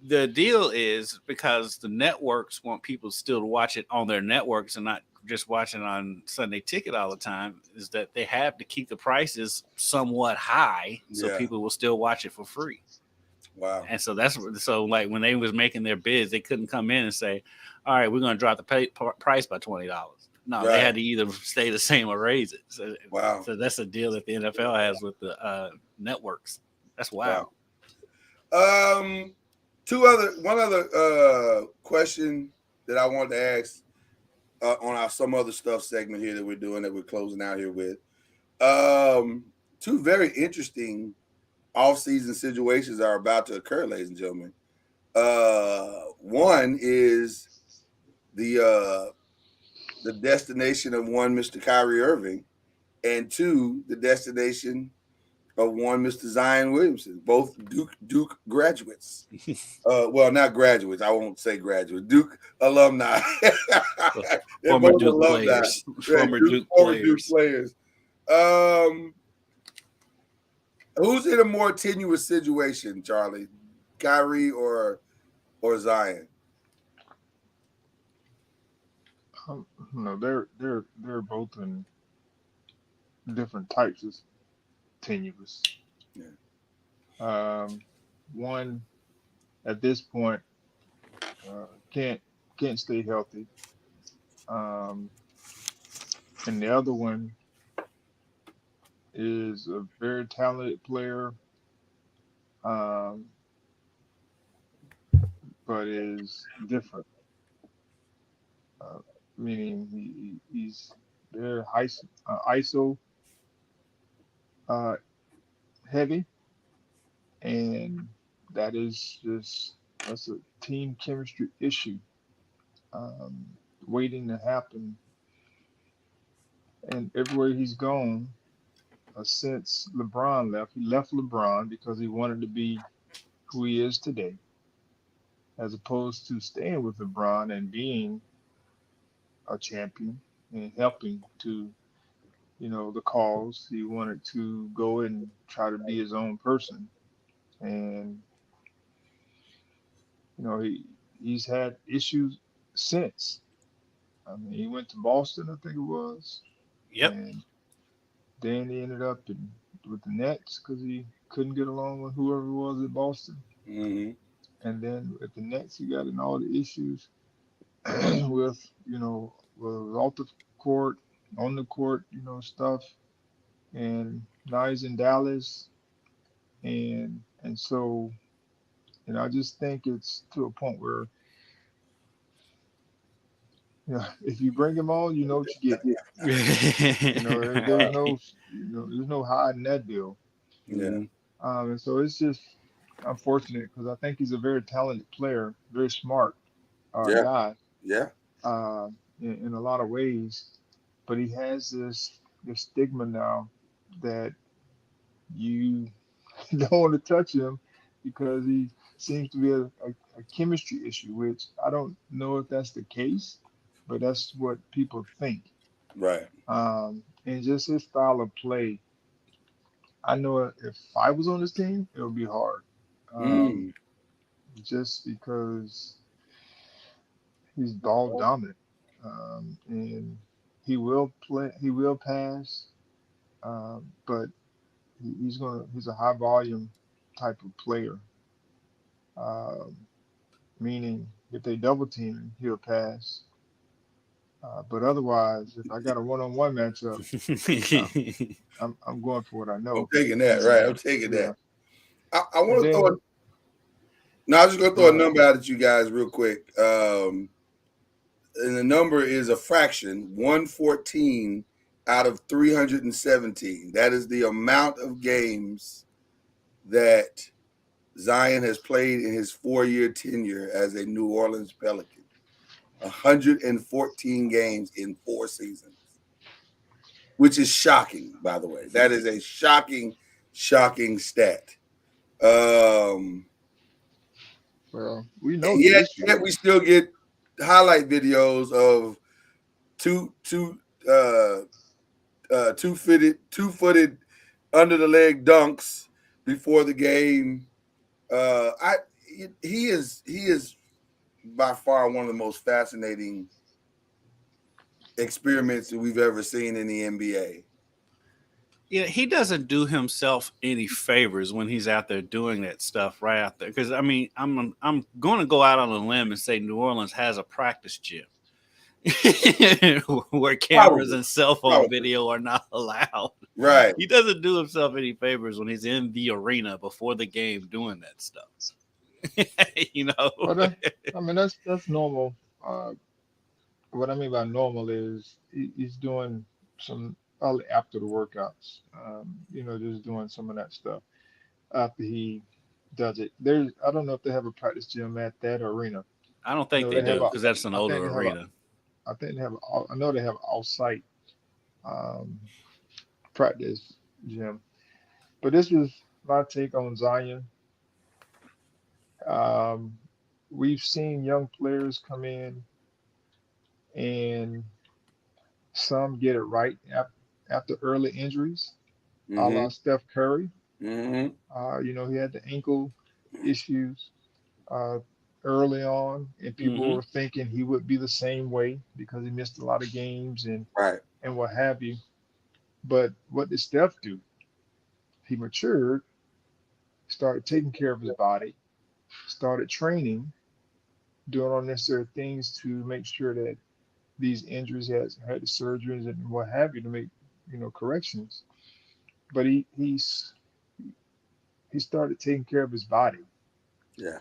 D: the deal is because the networks want people still to watch it on their networks and not just watching on Sunday Ticket all the time, is that they have to keep the prices somewhat high so people will still watch it for free.
A: Wow.
D: And so like when they was making their bids, they couldn't come in and say, all right, we're going to drop the price by $20. No, they had to either stay the same or raise it. So,
A: wow.
D: So that's a deal that the NFL has with the networks. That's wild.
A: Wow. One other question that I wanted to ask on our some other stuff segment here that we're doing that we're closing out here with. Two very interesting off-season situations are about to occur, ladies and gentlemen. One is the destination of one Mr. Kyrie Irving, and two, the destination of one Mr. Zion Williamson, both Duke graduates. Well, not graduates. I won't say graduates. Duke alumni.
D: Former Duke alumni. Players. Former Duke
A: players. Who's in a more tenuous situation, Charlie? Kyrie or Zion?
E: No, they're both in different types of tenuous.
A: Yeah.
E: One at this point can't stay healthy, and the other one is a very talented player, but is different. Meaning he's very ISO heavy, and that's a team chemistry issue waiting to happen. And everywhere he's gone since LeBron left, he left LeBron because he wanted to be who he is today, as opposed to staying with LeBron and being a champion and helping to, the cause. He wanted to go and try to be his own person. And, he's had issues since. I mean, he went to Boston, I think it was.
D: Yep.
E: And then he ended up with the Nets because he couldn't get along with whoever it was at Boston.
A: Mm-hmm.
E: And then at the Nets, he got in all the issues with, off the court, on the court, stuff. And now he's in Dallas. And so, I just think it's to a point where, if you bring him on, you know what you get. There's no hiding that deal.
A: Yeah.
E: And so it's just unfortunate because I think he's a very talented player, very smart guy.
A: Yeah.
E: In a lot of ways, but he has this stigma now that you don't want to touch him because seems to be a chemistry issue, which I don't know if that's the case, but that's what people think.
A: Right.
E: And just his style of play, I know if I was on this team, it would be hard. Um,
A: Mm.
E: just because he's ball dominant, and he will play, he will pass, but he's a high volume type of player. Um, Meaning, if they double team him, he'll pass. But otherwise, if I got a one-on-one matchup, um, I'm going for what I
A: I'm
E: know.
A: taking that,
E: And
A: right? I'm taking
E: yeah,
A: that. I
E: and
A: want to throw
E: then
A: it. No, I'm just going to
E: go
A: throw a
E: ahead.
A: number out at you guys real quick. And the number is a fraction, 114 out of 317. That is the amount of games that Zion has played in his 4-year tenure as a New Orleans Pelican. 114 games in 4 seasons, which is shocking, by the way. That is a shocking stat.
E: Well, we know the
A: Yet
E: issue.
A: we still get highlight videos of two two-footed under the leg dunks before the game. He is by far one of the most fascinating experiments that we've ever seen in the NBA.
D: Yeah, he doesn't do himself any favors when he's out there doing that stuff right out there. Because I mean, I'm going to go out on a limb and say New Orleans has a practice gym where cameras
A: Probably,
D: and cell phone
A: probably.
D: video are not allowed.
A: Right.
D: He doesn't do himself any favors when he's in the arena before the game doing that stuff. You know,
E: But I mean, that's normal. Uh, what I mean by normal is he's doing some probably after the workouts. Just doing some of that stuff after he does it. I don't know if they have a practice gym at that arena.
D: I don't
E: I
D: think
E: know
D: they
E: they have
D: do
E: a.
D: because that's an
E: I
D: older
E: think they have a.
D: arena.
E: I think they have. I know they have off-site um, practice gym. But this is my take on Zion. Um, we've seen young players come in and some get it right after early injuries, a
A: Mm-hmm.
E: la Steph Curry.
A: Mm-hmm.
E: He had the ankle issues uh, early on, and people
D: Mm-hmm.
E: were thinking he would be the same way because he missed a lot of games
A: Right.
E: and what have you. But what did Steph do? He matured, started taking care of his body, started training, doing all necessary things to make sure that these injuries had the surgeries and what have you to make corrections. But he started taking care of his body.
A: Yeah.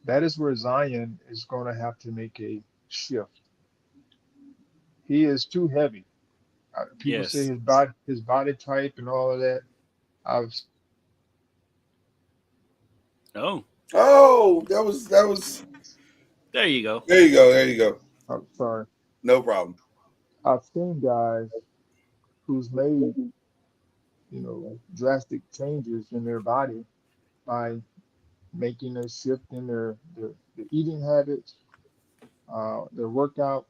E: That is where Zion is going to have to make a shift. He is too heavy. People say
D: Yes.
E: his body type and all of that. I've
D: Oh,
A: Oh, that was.
D: there you go.
A: There you go. There you go.
E: I'm sorry.
A: No problem.
E: I've seen guys who's made drastic changes in their body by making a shift in their eating habits, their workout.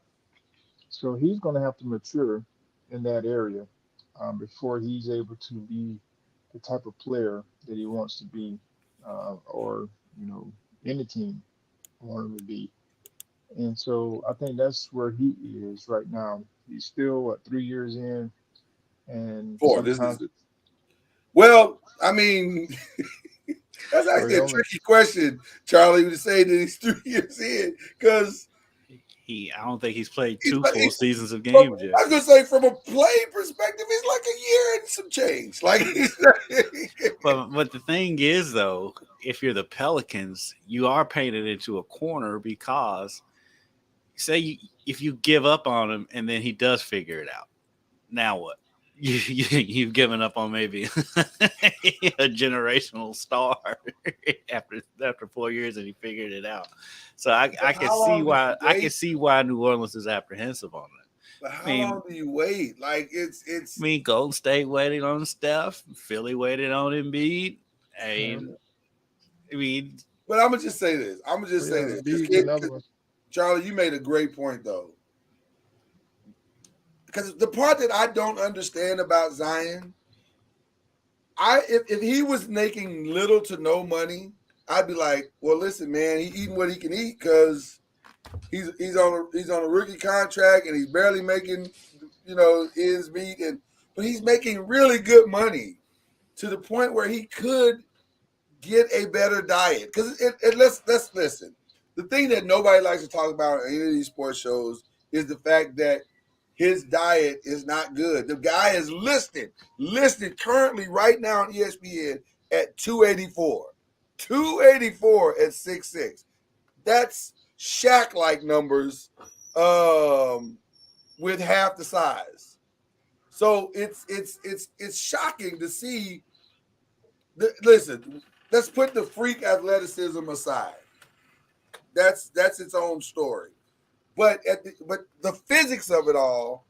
E: So he's going to have to mature in that area before he's able to be the type of player that he wants to be, or any team want him to be. And so I think that's where he is right now. He's still 3 years in, and
A: 4. This is
E: sometimes it's
A: well. I mean, that's
E: well, he
A: actually a
E: only
A: tricky question, Charlie, to say that he's 3 years in because
D: I don't think he's played
A: he's
D: two
A: like.
D: full seasons of
A: From,
D: games yet.
A: I was gonna say, from a play perspective, it's like a year and some change. Like,
D: But the thing is, though, if you're the Pelicans, you are painted into a corner because if you give up on him and then he does figure it out, now what? You've given up on maybe a generational star after 4 years and he figured it out. So I can see why New Orleans is apprehensive on that.
A: But how long do you wait? Like it's.
D: I mean, Golden State waited on Steph, Philly waited on Embiid. I mean,
A: But I'm gonna just say this. Charlie, you made a great point though. Because the part that I don't understand about Zion, if he was making little to no money, I'd be like, well, listen, man, he eating what he can eat because he's on a rookie contract and he's barely making, ends meet, but he's making really good money to the point where he could get a better diet. Because let's listen. The thing that nobody likes to talk about in any of these sports shows is the fact that his diet is not good. The guy is listed currently right now on ESPN at 284. 284 at 6'6". That's Shaq-like numbers with half the size. So it's shocking to see. Listen, let's put the freak athleticism aside. That's its own story. But the physics of it all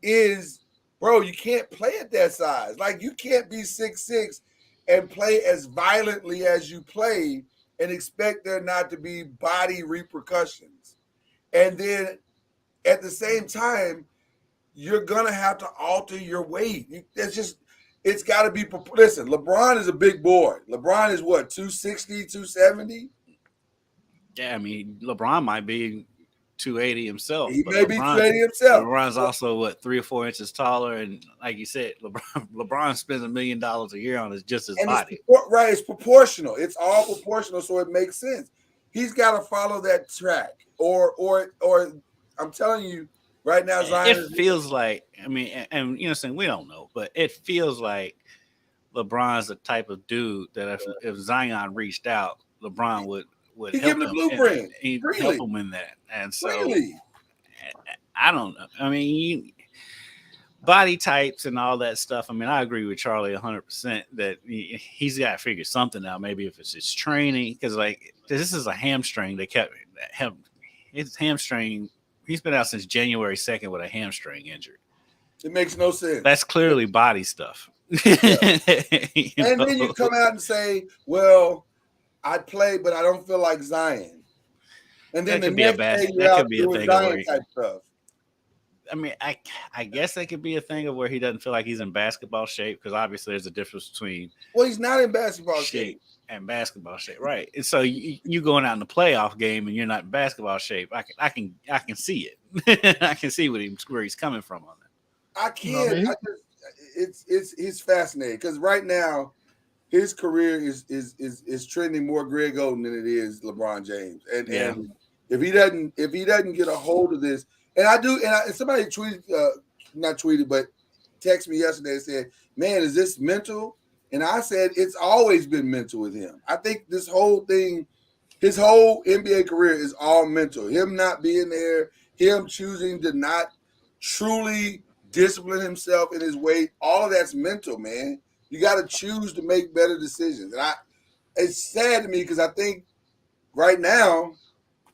A: is, bro, you can't play at that size. Like, you can't be 6'6" and play as violently as you play and expect there not to be body repercussions. And then at the same time, you're going to have to alter your weight. It's got to be, listen, LeBron is a big boy. LeBron is what, 260, 270?
D: Yeah, I mean, LeBron might be 280 himself.
A: He may be 280 himself.
D: LeBron's also, what, 3 or 4 inches taller. And like you said, LeBron spends $1 million a year on his body.
A: It's proportional. It's all proportional, so it makes sense. He's got to follow that track. Or I'm telling you, right now, Zion
D: feels like, I mean, and saying we don't know, but it feels like LeBron's the type of dude that if Zion reached out, LeBron would
A: help
D: him.
A: The blueprint.
D: He'd help him in that. And so I don't know. I mean, body types and all that stuff. I mean, I agree with Charlie 100% that he's got to figure something out. Maybe if it's his training, because this is a hamstring. They kept him. His hamstring. He's been out since January 2nd with a hamstring injury.
A: It makes no sense.
D: That's clearly body stuff.
A: Yeah. And then you come out and say, well, I play, but I don't feel like Zion. And then that could be a thing Zion type stuff.
D: I mean, I guess that could be a thing of where he doesn't feel like he's in basketball shape, because obviously there's a difference between
A: he's not in basketball shape
D: and basketball shape, right? And so you going out in the playoff game and you're not in basketball shape. I can see it. I can see where he's coming from on that.
A: I can't. It's fascinating because right now his career is trending more Greg Oden than it is LeBron James, and if he doesn't get a hold of this, and somebody tweeted, not tweeted, but texted me yesterday and said, "Man, is this mental?" And I said, "It's always been mental with him. I think this whole thing, his whole NBA career is all mental. Him not being there, him choosing to not truly discipline himself in his weight, all of that's mental, man. You got to choose to make better decisions." And it's sad to me because I think right now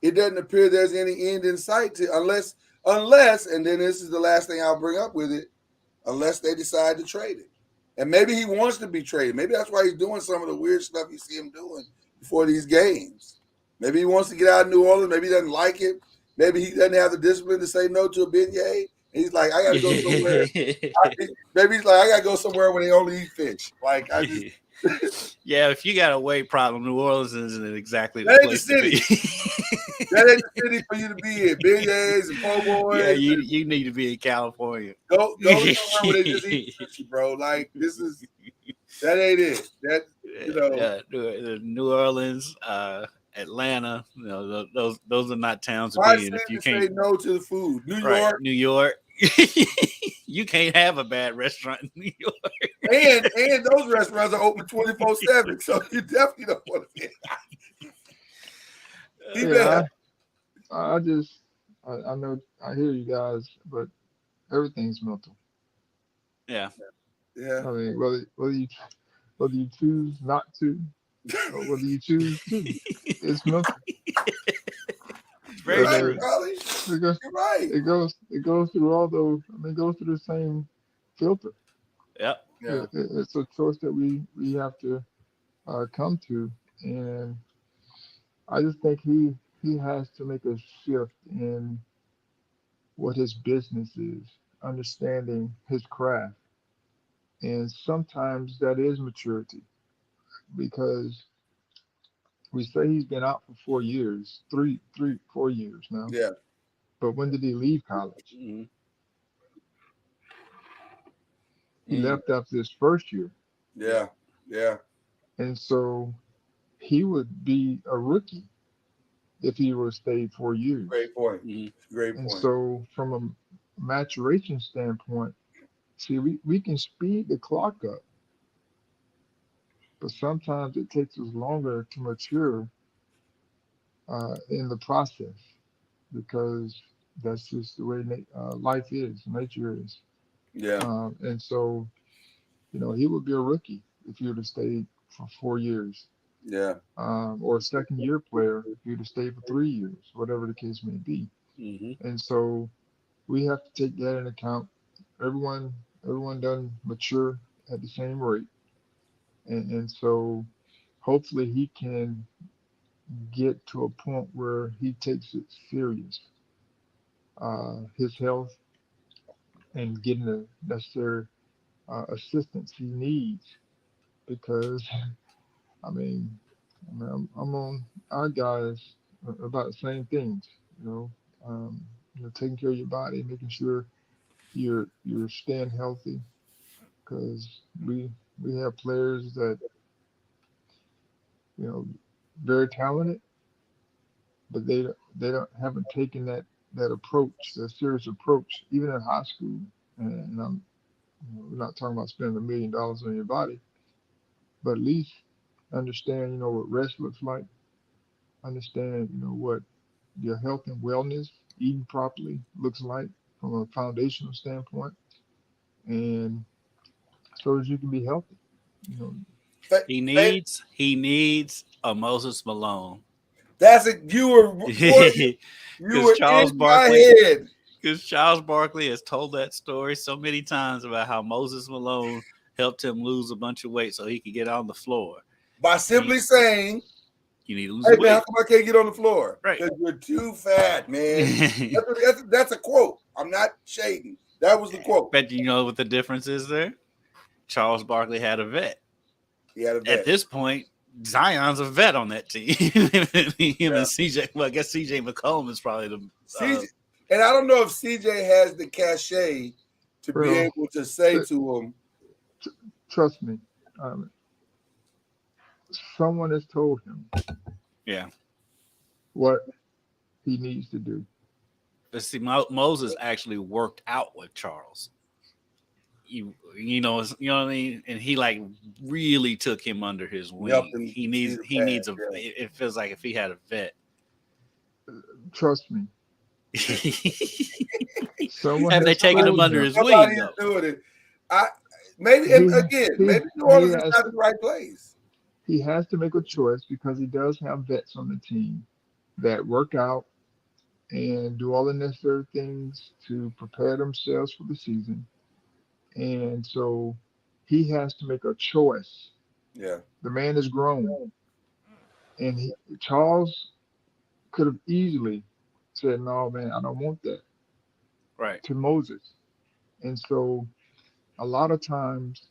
A: it doesn't appear there's any end in sight to unless, and then this is the last thing I'll bring up with it, unless they decide to trade it. And maybe he wants to be traded. Maybe that's why he's doing some of the weird stuff you see him doing before these games. Maybe he wants to get out of New Orleans. Maybe he doesn't like it. Maybe he doesn't have the discipline to say no to a beignet. And he's like, I got to go somewhere. Maybe he's like, I got to go somewhere where they only eat fish. Like, I just...
D: Yeah, if you got a weight problem, New Orleans isn't exactly the place to be.
A: That ain't the city for you to be in. Beignets and po' boys.
D: Yeah, you need to be in California.
A: Go somewhere where they just eat fish, bro. Like, that ain't it. That,
D: Yeah, New Orleans, Atlanta, those are not towns to be in. If you can't
A: say no to the food, New York,
D: you can't have a bad restaurant in New York.
A: and those restaurants are open 24/7, so you definitely don't want to be.
E: I know I hear you guys, but everything's mental.
D: Yeah.
E: I mean, whether you choose not to, or whether you choose to, it's mental.
D: Very true.
A: You're right.
E: It goes through all those. I mean, it goes through the same filter.
D: Yep.
E: It's a choice that we have to come to, and I just think he has to make a shift in what his business is, understanding his craft. And sometimes that is maturity because we say he's been out for 4 years, 4 years now.
A: Yeah.
E: But when did he leave college?
A: Mm-hmm.
E: He left after his first year.
A: Yeah. Yeah.
E: And so he would be a rookie if he were to stay 4 years.
A: Great point. Mm-hmm. Great
E: And
A: point.
E: so from a maturation standpoint, see, we can speed the clock up, but sometimes it takes us longer to mature in the process because that's just the way life is, nature is.
A: Yeah.
E: And so, he would be a rookie if he would have stayed for 4 years.
A: Yeah.
E: Or a second year player if he would have stayed for 3 years, whatever the case may be.
A: Mm-hmm.
E: And so we have to take that into account. Everyone doesn't mature at the same rate. And so hopefully he can get to a point where he takes it serious, his health and getting the necessary assistance he needs. Because I mean, I'm on our guys about the same things, taking care of your body, making sure you're staying healthy. Because we have players that you know very talented, but they haven't taken that approach, that serious approach, even in high school. And we're not talking about spending $1 million on your body, but at least understand, what rest looks like. Understand, what your health and wellness, eating properly looks like from a foundational standpoint, and so as you can be healthy.
D: He needs a Moses Malone.
A: That's it. You were
D: Charles
A: in
D: Barkley.
A: my head.
D: Because Charles Barkley has told that story so many times about how Moses Malone helped him lose a bunch of weight so he could get on the floor.
A: By simply saying,
D: you need to lose
A: hey,
D: weight.
A: man, how come I can't get on the floor?
D: Right.
A: Because you're too fat, man. That's a quote. I'm not shading. That was the quote.
D: But you know what the difference is there? Charles Barkley had a vet.
A: He had a vet.
D: At this point, Zion's a vet on that team. Him and CJ. Well, I guess CJ McCollum is probably the
A: CJ. And I don't know if CJ has the cachet to be able to say to him.
E: Trust me. Someone has told him.
D: Yeah.
E: What he needs to do.
D: But see, Moses actually worked out with Charles. You know what I mean? And he really took him under his wing. He needs it feels like if he had a vet.
E: Trust me.
D: Have they taken him under his wing?
A: Doing it. Maybe New Orleans is not the right place.
E: He has to make a choice because he does have vets on the team that work out and do all the necessary things to prepare themselves for the season. And so he has to make a choice.
A: Yeah.
E: The man is grown. And Charles could have easily said, no, man, I don't want that.
D: Right.
E: To Moses. And so a lot of times,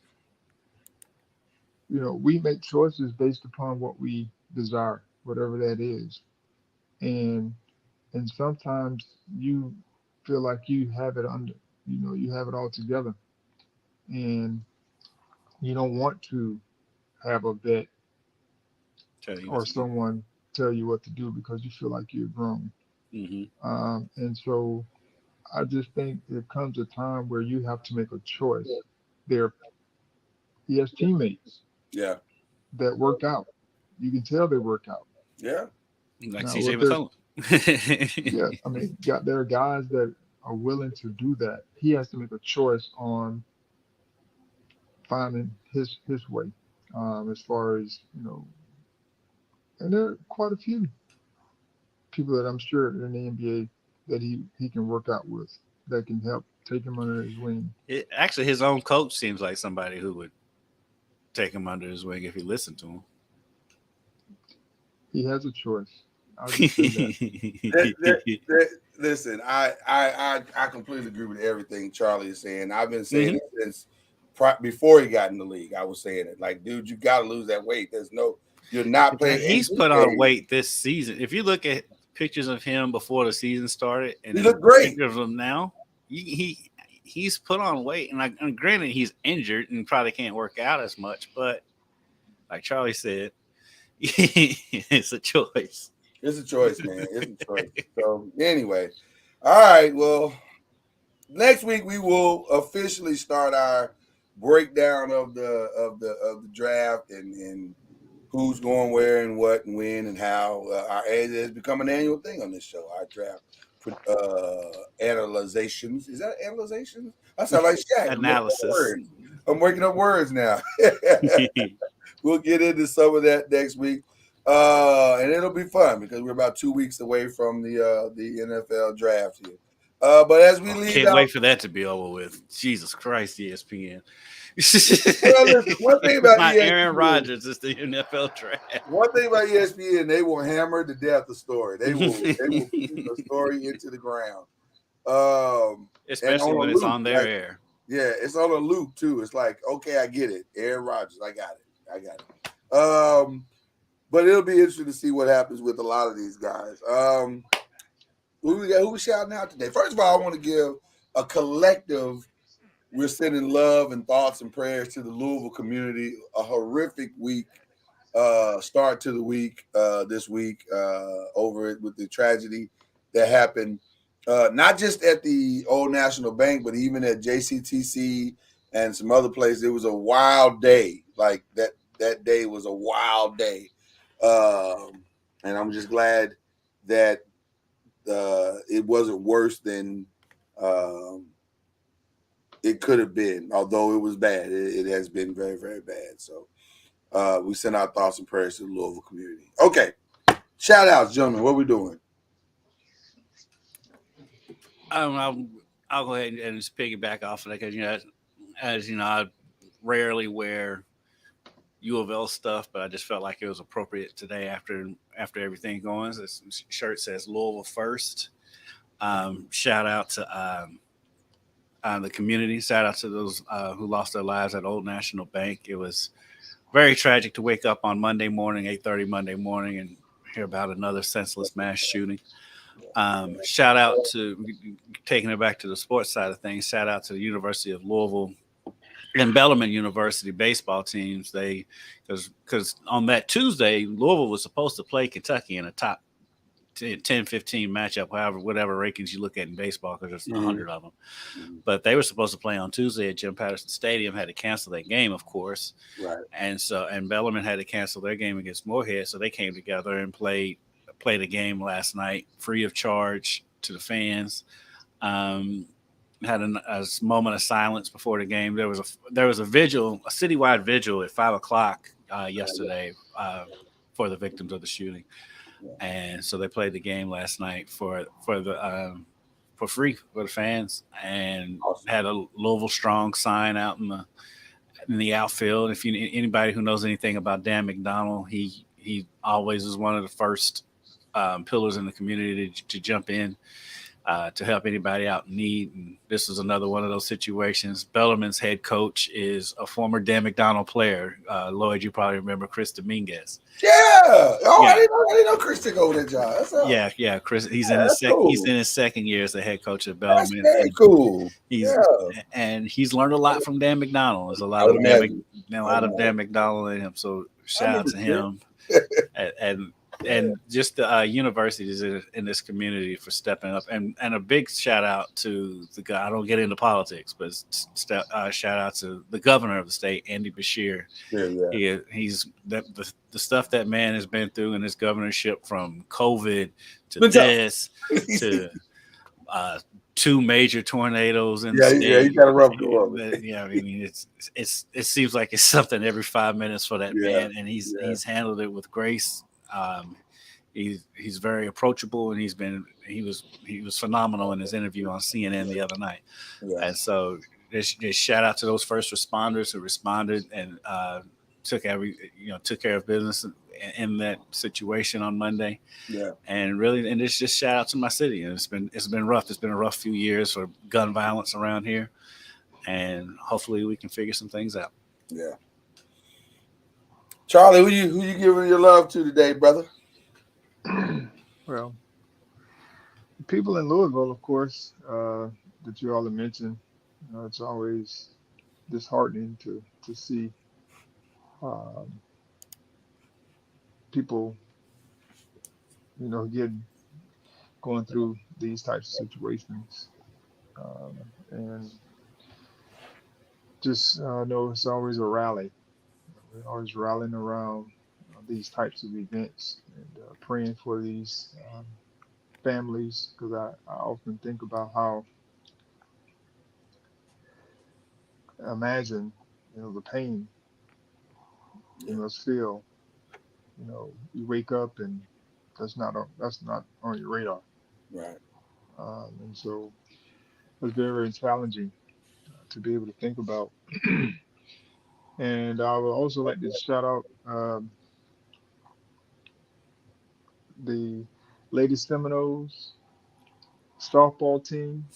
E: we make choices based upon what we desire, whatever that is. And sometimes you feel like you have it you have it all together. And you don't want to have a vet or someone tell you what to do because you feel like you're grown.
D: Mm-hmm.
E: And so I just think there comes a time where you have to make a choice. He has teammates that work out. You can tell they work out.
A: Yeah.
D: Like CJ McCollum.
E: Yeah. I mean, there are guys that are willing to do that. He has to make a choice on finding his way, as far as, and there are quite a few people that I'm sure in the NBA that he can work out with that can help take him under his wing.
D: Actually, his own coach seems like somebody who would take him under his wing if he listened to him.
E: He has a choice. I'll just say that.
A: Listen, I completely agree with everything Charlie is saying. I've been saying it since before he got in the league. I was saying it like, dude, you got to lose that weight. You're not playing.
D: He's put on weight this season. If you look at pictures of him before the season started, and
A: he looked great.
D: Pictures of him now, he's put on weight. And granted, he's injured and probably can't work out as much. But like Charlie said, it's a choice.
A: It's a choice, man. It's a choice. So anyway, all right. Well, next week we will officially start our breakdown of the draft and who's going where and what and when and how. It has become an annual thing on this show. Our draft analyzations. Is that analyzations? I sound like Shaq.
D: Analysis.
A: I'm working up words now. We'll get into some of that next week. And it'll be fun because we're about 2 weeks away from the NFL draft here. But as we leave,
D: can't wait for that to be over with. Jesus Christ, ESPN.
A: Well, listen, one thing about ESPN,
D: Aaron Rodgers is the NFL draft.
A: One thing about ESPN, they will hammer to death the story. They will beat the story into the ground.
D: Especially when it's on their air.
A: Yeah, it's on a loop too. It's like, okay, I get it. Aaron Rodgers, I got it. But it'll be interesting to see what happens with a lot of these guys. Who we shouting out today? First of all, I want to give a collective. We're sending love and thoughts and prayers to the Louisville community. A horrific week, start to the week this week over it with the tragedy that happened, not just at the Old National Bank, but even at JCTC and some other places. It was a wild day. Like that day was a wild day. And I'm just glad that it wasn't worse than it could have been, although it was bad. It has been very, very bad. So we send our thoughts and prayers to the Louisville community. Okay. Shout outs, gentlemen. What are we doing?
D: I'll go ahead and just piggyback off of that because, as you know, I rarely wear U of L stuff, but I just felt like it was appropriate today after everything going. This shirt says Louisville first. Shout out to the community. Shout out to those who lost their lives at Old National Bank. It was very tragic to wake up on Monday morning, 8:30 Monday morning, and hear about another senseless mass shooting. Shout out to, taking it back to the sports side of things, shout out to the University of Louisville and Bellarmine University baseball teams. Because on that Tuesday, Louisville was supposed to play Kentucky in a top 10-15 matchup, whatever rankings you look at in baseball, because there's 100 of them. But they were supposed to play on Tuesday at Jim Patterson Stadium, had to cancel that game, of course.
A: Right.
D: And Bellarmine had to cancel their game against Moorhead, so they came together and played a game last night free of charge to the fans. Had a moment of silence before the game. There was a vigil, a citywide vigil at 5:00 yesterday for the victims of the shooting. And so they played the game last night for free for the fans, and had a Louisville Strong sign out in the outfield. If anybody who knows anything about Dan McDonald, he always is one of the first pillars in the community to jump in to help anybody out in need. And this is another one of those situations. Bellarmine's head coach is a former Dan McDonald player. Lloyd, you probably remember Chris Dominguez.
A: Yeah. Oh, yeah. I didn't know Chris took over that job.
D: Yeah. Chris, he's in his second year as the head coach at Bellarmine.
A: That's very cool.
D: And he's learned a lot from Dan McDonald. There's a lot of Dan McDonald in him. So shout out to him. And just the universities in this community for stepping up, and a big shout out to the guy. I don't get into politics, but shout out to the governor of the state, Andy Bashir. Yeah. He's the stuff that man has been through in his governorship, from COVID to this to 2 major tornadoes in the state. Yeah, he got a rough go of it. Yeah, I mean, it seems like it's something every 5 minutes for that man, and he's handled it with grace. He's very approachable, and he was phenomenal in his interview on CNN the other night. And so just shout out to those first responders who responded and took care of business in that situation on Monday.
A: Yeah.
D: And it's just shout out to my city. And it's been rough. It's been a rough few years for gun violence around here. And hopefully we can figure some things out.
A: Yeah. Charlie, who you giving your love to today, brother?
E: Well, people in Louisville, of course, that you all have mentioned. It's always disheartening to see people, going through these types of situations, and just know it's always a rally. We're always rallying around these types of events and praying for these families, because I often think about how, imagine, the pain you must feel. You wake up and that's not on your radar.
A: Right.
E: And so it's very, very challenging to be able to think about. And I would also like to shout out the Lady Seminoles softball team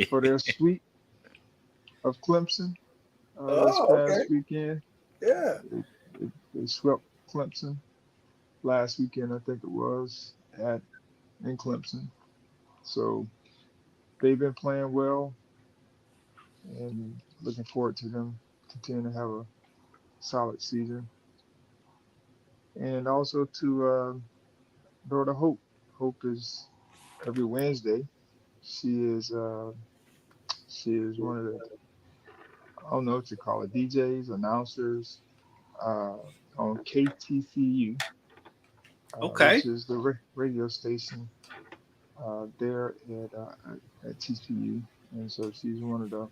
E: for their sweep of Clemson this past weekend.
A: Yeah.
E: They swept Clemson last weekend, I think it was, in Clemson. So they've been playing well, and looking forward to them continuing to have a solid season. And also to daughter Hope. Hope is every Wednesday. She is one of the, I don't know what you call it, DJs, announcers on KTCU, which is the radio station there at TCU. And so she's one of the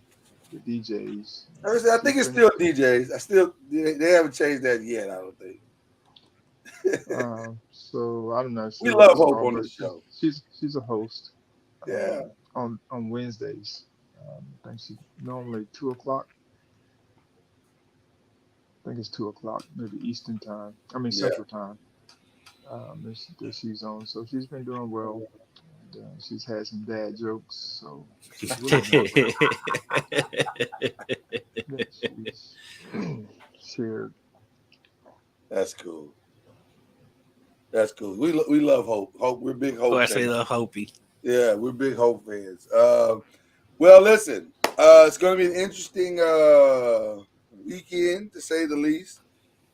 E: DJs.
A: I think it's still DJs. They haven't changed that yet, I don't think.
E: So I'm not sure.
A: We love Hope on the show.
E: She's a host.
A: Yeah.
E: On Wednesdays. I think she's normally 2:00. I think it's 2:00, maybe Eastern time. Central time. That she's on. So she's been doing well. And, she's had some dad jokes. So she's shared.
A: That's cool. That's cool. We love Hope. Hope, we're big Hope fans.
D: Of course, we love Hopi.
A: Yeah, we're big Hope fans. Well, listen, it's going to be an interesting weekend, to say the least.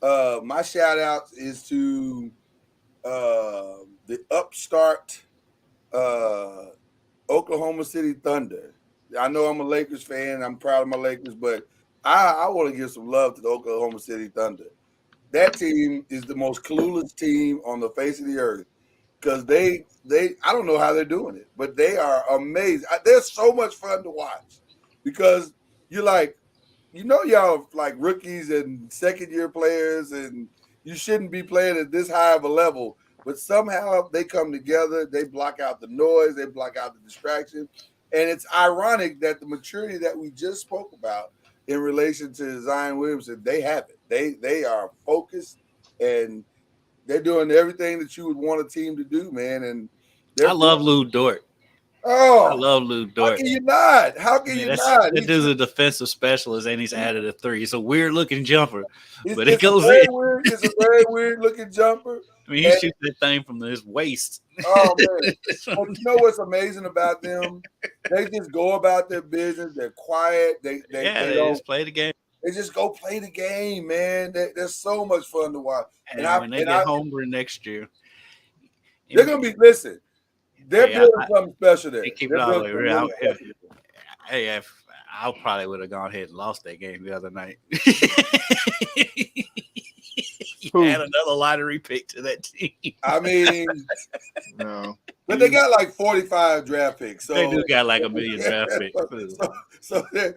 A: My shout out is to the upstart Oklahoma City Thunder. I know I'm a Lakers fan. I'm proud of my Lakers, but I want to give some love to the Oklahoma City Thunder. That team is the most clueless team on the face of the earth, because they I don't know how they're doing it, but they are amazing. They're so much fun to watch, because you're like, y'all like rookies and second-year players, and you shouldn't be playing at this high of a level, but somehow they come together, they block out the noise, they block out the distraction, and it's ironic that the maturity that we just spoke about in relation to Zion Williamson, they have it. They are focused, and they're doing everything that you would want a team to do, man. And
D: I love Lou Dort.
A: Oh,
D: I love Lou Dort.
A: How can you not? How can you not?
D: That dude's a defensive specialist, and he's added a three. It's a weird looking jumper, but it
A: goes in. It's a very weird looking jumper.
D: I mean, he shoots that thing from his waist.
A: Oh man! But you know what's amazing about them? They just go about their business. They're quiet. They
D: just play the game.
A: They just go play the game, man. They're so much fun to watch.
D: And when they get Homer next year,
A: they're gonna be. Listen, they're building something special there.
D: They keep it all the way real. Hey, I probably would have gone ahead and lost that game the other night. You add another lottery pick to that team.
A: I mean,
E: no.
A: But they got like 45 draft picks. So
D: they do got like 1 million draft picks.
A: So I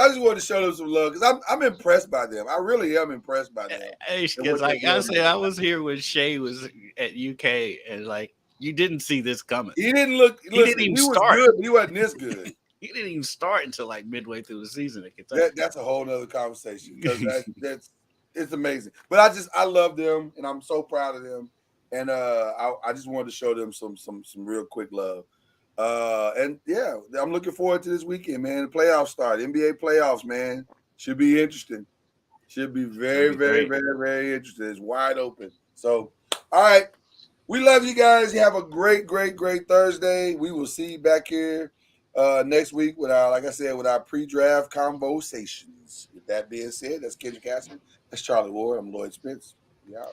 A: just wanted to show them some love, because I'm impressed by them. I really am impressed by them.
D: Because like I said, I was here when Shea was at UK, and like you didn't see this coming.
A: He didn't look. He didn't even start. Good, but he wasn't this good.
D: He didn't even start until like midway through the season at Kentucky.
A: That's a whole nother conversation because that's it's amazing. But I love them and I'm so proud of them. And I just wanted to show them some real quick love. And yeah, I'm looking forward to this weekend, man. The playoffs start. NBA playoffs, man. Should be interesting. Should be very, very, very, very interesting. It's wide open. So, all right. We love you guys. You have a great, great, great Thursday. We will see you back here next week with our, like I said, with our pre-draft conversations. With that being said, that's Kendrick Casper. That's Charlie Ward. I'm Lloyd Spence. Yeah.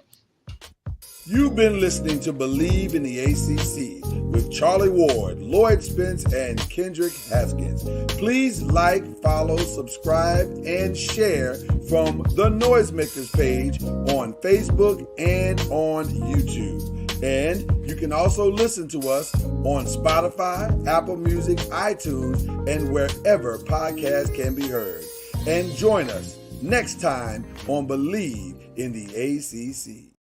A: You've been listening to Believe in the ACC with Charlie Ward, Lloyd Spence, and Kendrick Haskins. Please like, follow, subscribe, and share from the Noisemakers page on Facebook and on YouTube. And you can also listen to us on Spotify, Apple Music, iTunes, and wherever podcasts can be heard. And join us next time on Believe in the ACC.